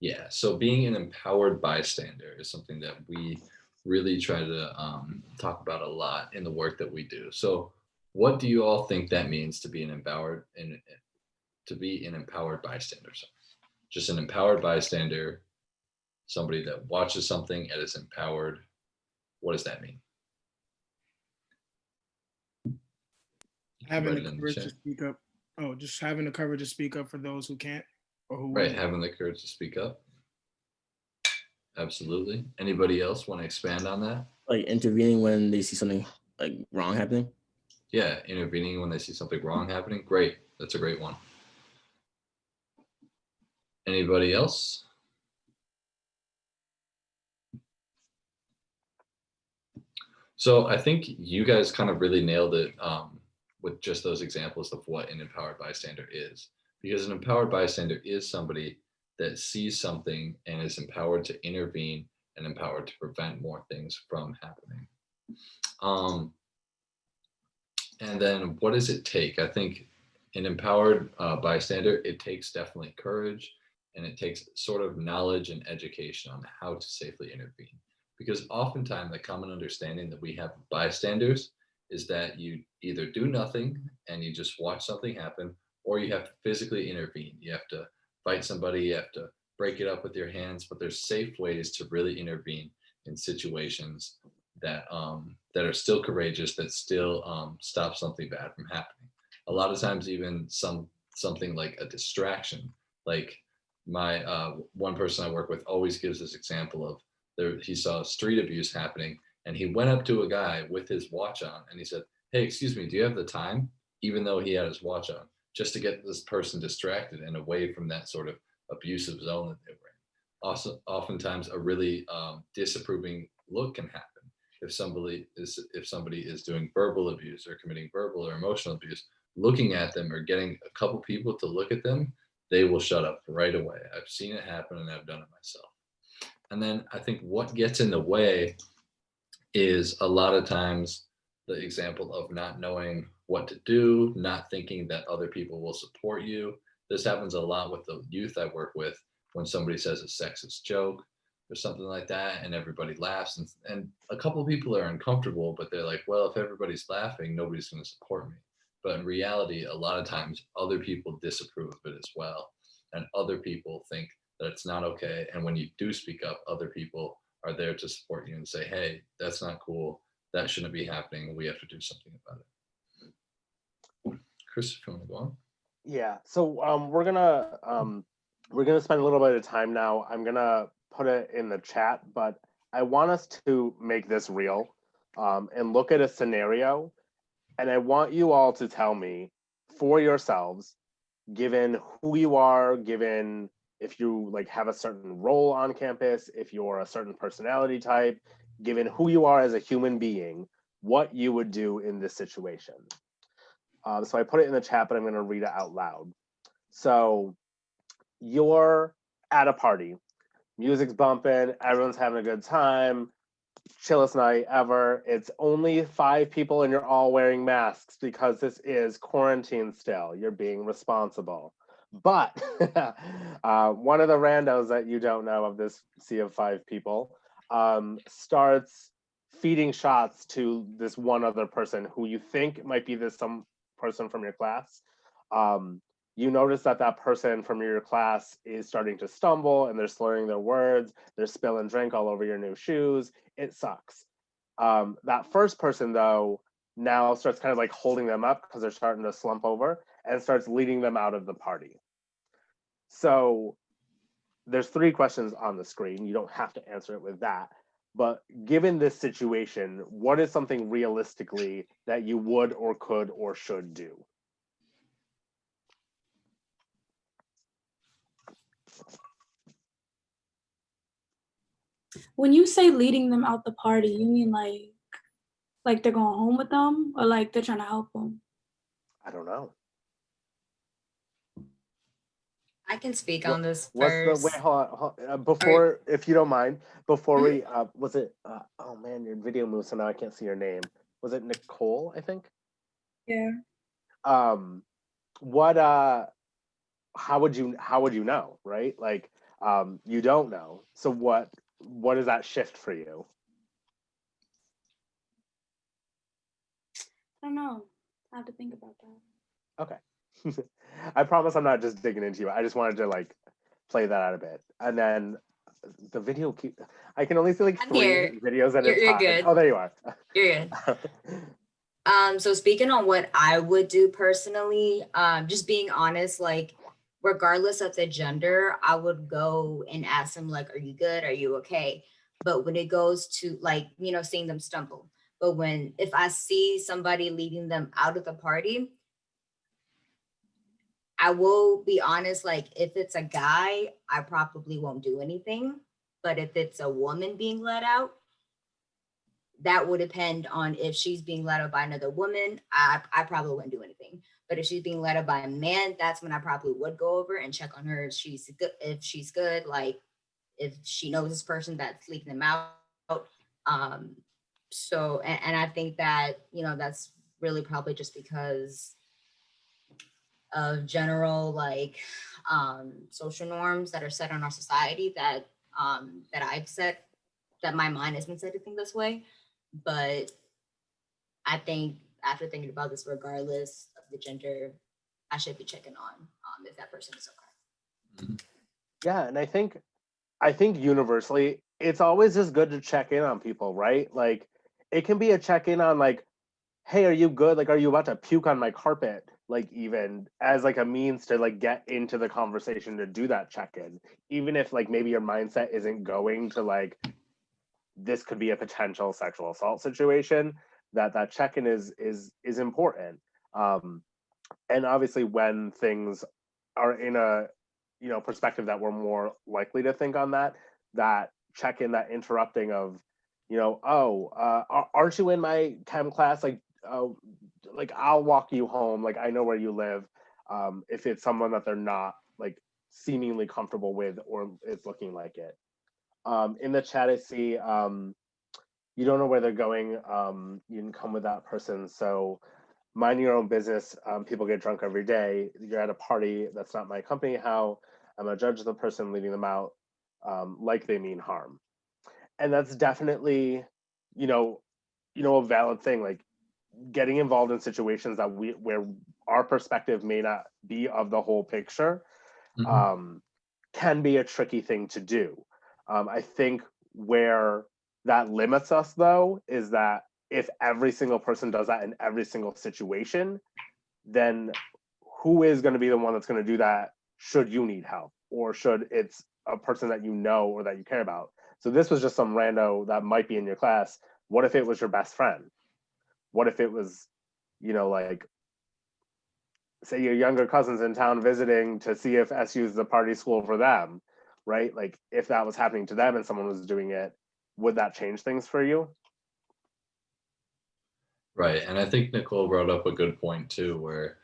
S2: Yeah, so being an empowered bystander is something that we really try to talk about a lot in the work that we do. So what do you all think that means to be an empowered bystander? So just an empowered bystander, somebody that watches something and is empowered. What does that mean?
S10: Having the courage to speak up. Oh, just having the courage to speak up for those who can't or who
S2: right, having the courage to speak up. Absolutely. Anybody else want to expand on that?
S4: Like intervening when they see something like wrong happening?
S2: Yeah, intervening when they see something wrong happening. Great. That's a great one. Anybody else? So I think you guys kind of really nailed it with just those examples of what an empowered bystander is. Because an empowered bystander is somebody that sees something and is empowered to intervene and empowered to prevent more things from happening. And then what does it take? I think an empowered bystander, it takes definitely courage, and it takes sort of knowledge and education on how to safely intervene. Because oftentimes the common understanding that we have of bystanders is that you either do nothing and you just watch something happen, or you have to physically intervene. You have to fight somebody, you have to break it up with your hands, but there's safe ways to really intervene in situations that that are still courageous, that still stop something bad from happening. A lot of times, even something like a distraction, like my one person I work with always gives this example of he saw street abuse happening, and he went up to a guy with his watch on, and he said, "Hey, excuse me, do you have the time?" Even though he had his watch on, just to get this person distracted and away from that sort of abusive zone that they were in. Also, oftentimes a really disapproving look can happen if somebody is doing verbal abuse or committing verbal or emotional abuse. Looking at them or getting a couple people to look at them, they will shut up right away. I've seen it happen and I've done it myself. And then I think what gets in the way is a lot of times the example of not knowing what to do, not thinking that other people will support you. This happens a lot with the youth I work with when somebody says a sexist joke or something like that, and everybody laughs. And a couple of people are uncomfortable, but they're like, well, if everybody's laughing, nobody's going to support me. But in reality, a lot of times other people disapprove of it as well. And other people think that it's not okay. And when you do speak up, other people are there to support you and say, hey, that's not cool. That shouldn't be happening. We have to do something about it. Chris, if you want to go on.
S1: Yeah. So we're gonna spend a little bit of time now. I'm gonna put it in the chat, but I want us to make this real and look at a scenario. And I want you all to tell me for yourselves, given who you are, given if you like have a certain role on campus, if you're a certain personality type, given who you are as a human being, what you would do in this situation. So I put it in the chat, but I'm going to read it out loud. So you're at a party, music's bumping, everyone's having a good time, chillest night ever. It's only 5 people and you're all wearing masks because this is quarantine still. You're being responsible. But one of the randos that you don't know of this sea of 5 people starts feeding shots to this one other person who you think might be some person from your class. You notice that person from your class is starting to stumble and they're slurring their words, they're spilling drink all over your new shoes. It sucks. That first person though now starts kind of like holding them up because they're starting to slump over and starts leading them out of the party. So there's 3 questions on the screen. You don't have to answer it with that. But given this situation, what is something realistically that you would or could or should do?
S11: When you say leading them out the party, you mean like they're going home with them or like they're trying to help them?
S1: I don't know.
S7: I can speak on this
S1: What's
S7: first.
S1: wait, hold on. Before, if you don't mind, before we, was it, oh man, your video moved, so now I can't see your name. Was it Nicole, I think?
S11: Yeah.
S1: What, how would you know, right? Like, you don't know. So what does that shift for you?
S11: I don't know. I have to think about that.
S1: Okay. I promise I'm not just digging into you. I just wanted to like play that out a bit. And then the video I can only see like
S7: I'm
S1: 3
S7: here.
S1: videos at a time.
S7: You're good.
S1: Oh, there you are.
S7: You're good. So speaking on what I would do personally, just being honest, like regardless of the gender, I would go and ask them like, are you good? Are you okay? But when it goes to like, seeing them stumble, but if I see somebody leading them out of the party, I will be honest, like if it's a guy, I probably won't do anything. But if it's a woman being let out, that would depend on if she's being led out by another woman. I probably wouldn't do anything. But if she's being led out by a man, that's when I probably would go over and check on her if she's good, like if she knows this person that's leaking them out. So, and I think that, that's really probably just because of general like social norms that are set in our society that I've set, that my mind has been set to think this way. But I think after thinking about this, regardless of the gender, I should be checking on if that person is okay.
S1: Yeah, and I think universally it's always just good to check in on people, right? Like it can be a check in on like, hey, are you good? Like, are you about to puke on my carpet? Like, even as like a means to like get into the conversation to do that check in, even if like maybe your mindset isn't going to like this could be a potential sexual assault situation. That check in is important. Um, and obviously, when things are in a perspective that we're more likely to think on that check in, that interrupting of oh, aren't you in my chem class, like I'll walk you home, like I know where you live, if it's someone that they're not like seemingly comfortable with or it's looking like it. In the chat I see you don't know where they're going, you can come with that person, so mind your own business. People get drunk every day. You're at a party that's not my company. How I'm a judge of the person leading them out, like they mean harm. And that's definitely, you know, a valid thing. Like getting involved in situations that where our perspective may not be of the whole picture, can be a tricky thing to do. I think where that limits us though is that if every single person does that in every single situation, then who is going to be the one that's going to do that should you need help or should it's a person that you know or that you care about? So this was just some rando that might be in your class. What if it was your best friend? What if it was, like, say your younger cousins in town visiting to see if SU is the party school for them, right? Like if that was happening to them and someone was doing it, would that change things for you?
S2: Right. And I think Nicole brought up a good point too, where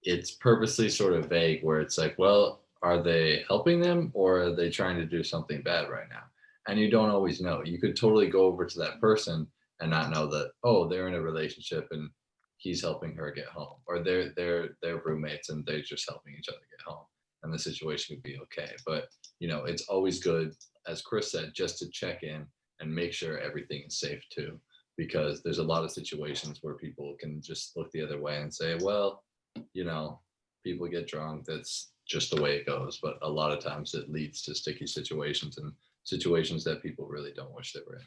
S2: it's purposely sort of vague, where it's like, well, are they helping them or are they trying to do something bad right now? And you don't always know. You could totally go over to that person and not know that, oh, they're in a relationship and he's helping her get home, or they're roommates and they're just helping each other get home. And the situation would be okay. But it's always good, as Chris said, just to check in and make sure everything is safe too, because there's a lot of situations where people can just look the other way and say, well, people get drunk, that's just the way it goes. But a lot of times it leads to sticky situations and situations that people really don't wish they were in.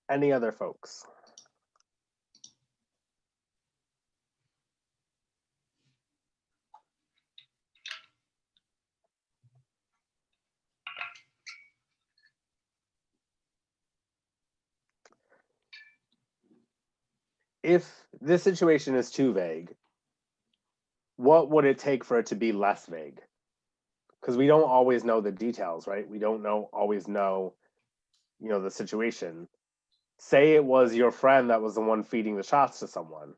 S1: Any other folks? If this situation is too vague, what would it take for it to be less vague? Because we don't always know the details, right? We don't always know, the situation. Say it was your friend that was the one feeding the shots to someone.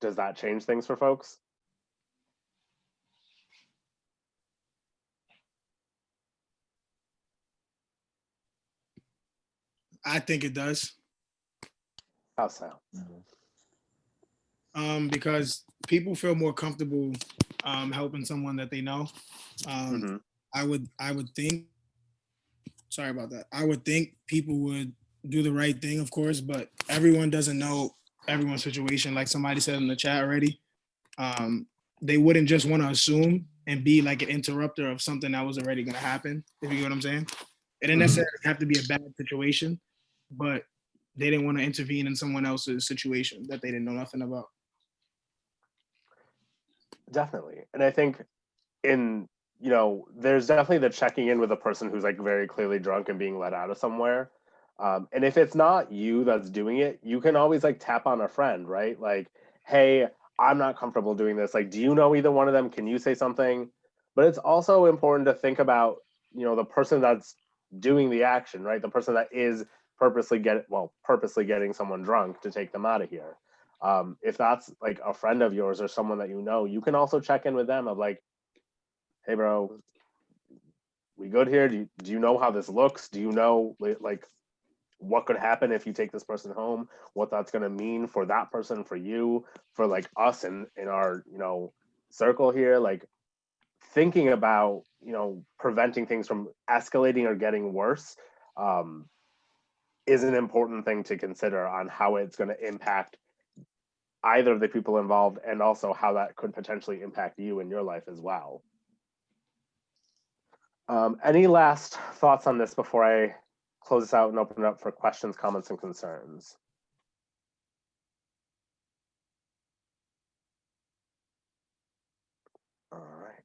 S1: Does that change things for folks?
S10: I think it does.
S1: How so?
S10: Because people feel more comfortable helping someone that they know. I would think. Sorry about that. I would think people would do the right thing, of course, but everyone doesn't know everyone's situation. Like somebody said in the chat already, they wouldn't just want to assume and be like an interrupter of something that was already going to happen. If you get what I'm saying, it didn't necessarily have to be a bad situation, but they didn't want to intervene in someone else's situation that they didn't know nothing about.
S1: Definitely. And I think there's definitely the checking in with a person who's like very clearly drunk and being let out of somewhere. And if it's not you that's doing it, you can always like tap on a friend, right? Like, hey, I'm not comfortable doing this. Like, do you know either one of them? Can you say something? But it's also important to think about, the person that's doing the action, right? The person that is purposely getting someone drunk to take them out of here. If that's like a friend of yours or someone that you can also check in with them of like, hey bro, we good here? Do you know how this looks? Do you know like what could happen if you take this person home? What that's gonna mean for that person, for you, for like us in our circle here? Like thinking about preventing things from escalating or getting worse is an important thing to consider on how it's going to impact either of the people involved, and also how that could potentially impact you in your life as well. Any last thoughts on this before I close this out and open it up for questions, comments, and concerns? All right.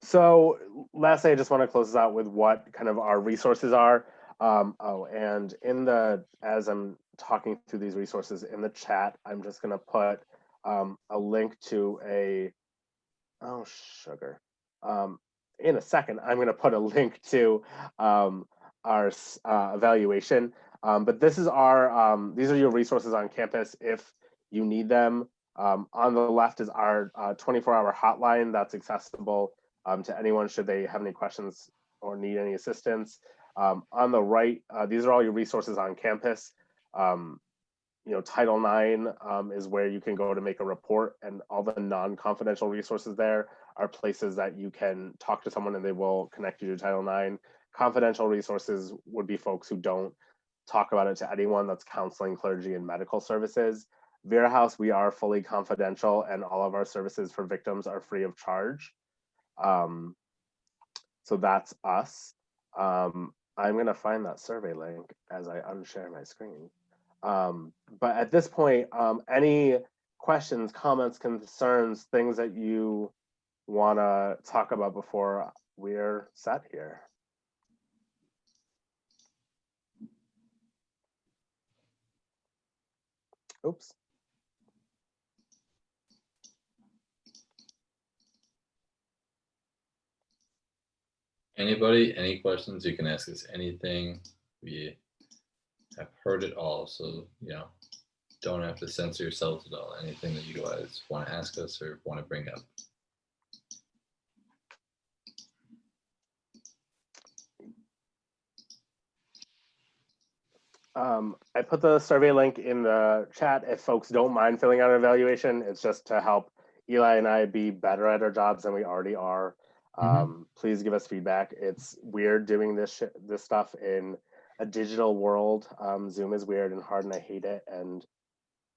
S1: So lastly, I just want to close this out with what kind of our resources are. And as I'm talking through these resources in the chat, I'm just going to put a link to in a second, I'm going to put a link to our evaluation. But this is these are your resources on campus if you need them. On the left is our 24-hour hotline that's accessible to anyone should they have any questions or need any assistance. On the right, these are all your resources on campus. Title IX is where you can go to make a report, and all the non-confidential resources there are places that you can talk to someone and they will connect you to Title IX. Confidential resources would be folks who don't talk about it to anyone. That's counseling, clergy, and medical services. Vera House, we are fully confidential, and all of our services for victims are free of charge. So that's us. I'm going to find that survey link as I unshare my screen. But at this point, any questions, comments, concerns, things that you want to talk about before we're set here? Oops.
S2: Anybody, any questions? You can ask us anything. We have heard it all, so don't have to censor yourselves at all. Anything that you guys want to ask us or want to bring up.
S1: I put the survey link in the chat. If folks don't mind filling out an evaluation, it's just to help Eli and I be better at our jobs than we already are. Please give us feedback. It's weird doing this stuff in a digital world. Zoom is weird and hard, and I hate it. And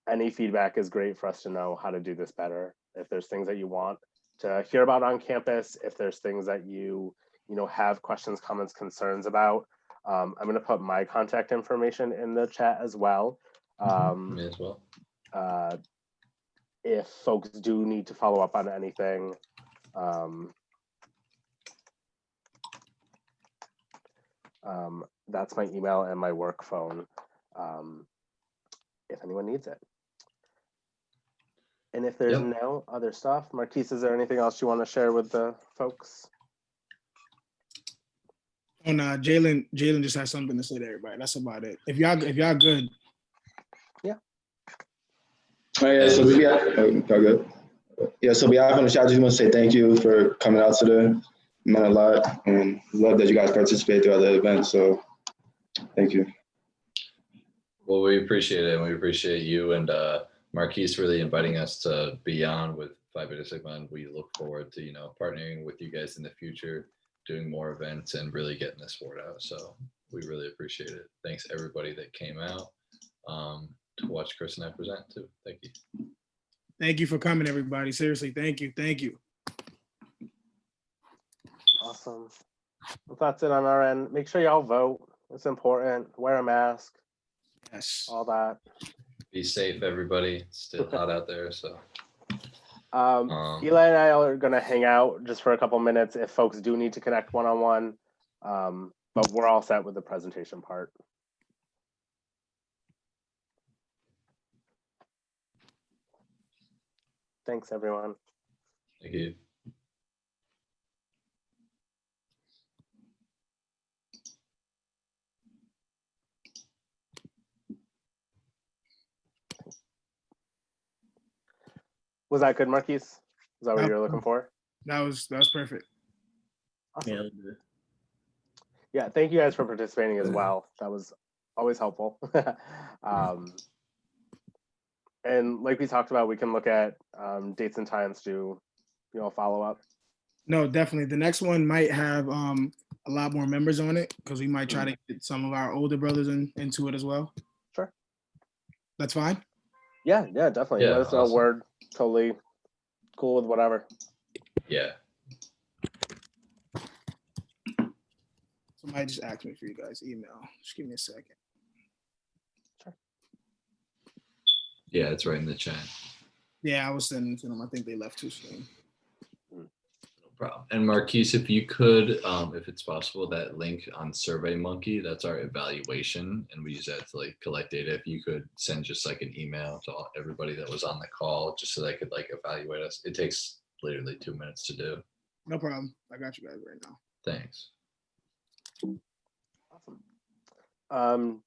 S1: any feedback is great for us to know how to do this better. If there's things that you want to hear about on campus, if there's things that you have questions, comments, concerns about, I'm going to put my contact information in the chat as well.
S2: Me as well.
S1: If folks do need to follow up on anything, that's my email and my work phone, if anyone needs it. And if there's no other stuff, Marquise, is there anything else you want to share with the folks?
S10: Oh no, Jalen just has something to say to everybody. That's about it. If y'all good.
S1: Yeah.
S12: Oh yeah, so we good. Yeah, so we have on the chat. Just want to say thank you for coming out today. It meant a lot, and love that you guys participate throughout the event. So, thank you.
S2: Well, we appreciate it, and we appreciate you and Marquise really inviting us to be on with Phi Beta Sigma, and we look forward to partnering with you guys in the future, doing more events, and really getting this word out. So we really appreciate it. Thanks everybody that came out to watch Chris and I present too. Thank you.
S10: Thank you for coming, everybody. Seriously, thank you. Thank you.
S1: Awesome. Well, that's it on our end. Make sure y'all vote. It's important. Wear a mask.
S10: Yes.
S1: All that.
S2: Be safe, everybody. It's still hot out there, so.
S1: Eli and I are going to hang out just for a couple minutes if folks do need to connect one-on-one, but we're all set with the presentation part. Thanks, everyone.
S2: Thank you.
S1: Was that good, Marquise? Is that what you were looking for?
S10: That was perfect.
S1: Awesome. Yeah, thank you guys for participating as well. That was always helpful. And like we talked about, we can look at dates and times to, follow up.
S10: No, definitely. The next one might have a lot more members on it because we might try to get some of our older brothers into it as well.
S1: Sure.
S10: That's fine.
S1: Yeah, definitely.
S2: Yeah,
S1: Let us know.
S2: awesome.
S1: We're totally cool with whatever.
S2: Yeah.
S10: Somebody just asked me for you guys' email. Just give me a second.
S2: Yeah, it's right in the chat.
S10: Yeah, I was sending it to them. I think they left too soon.
S2: No problem. And Marquise, if you could, if it's possible, that link on SurveyMonkey, that's our evaluation, and we use that to like collect data. If you could send just like an email to everybody that was on the call, just so they could like evaluate us. It takes literally 2 minutes to do.
S10: No problem. I got you guys right now.
S2: Thanks.
S1: Awesome.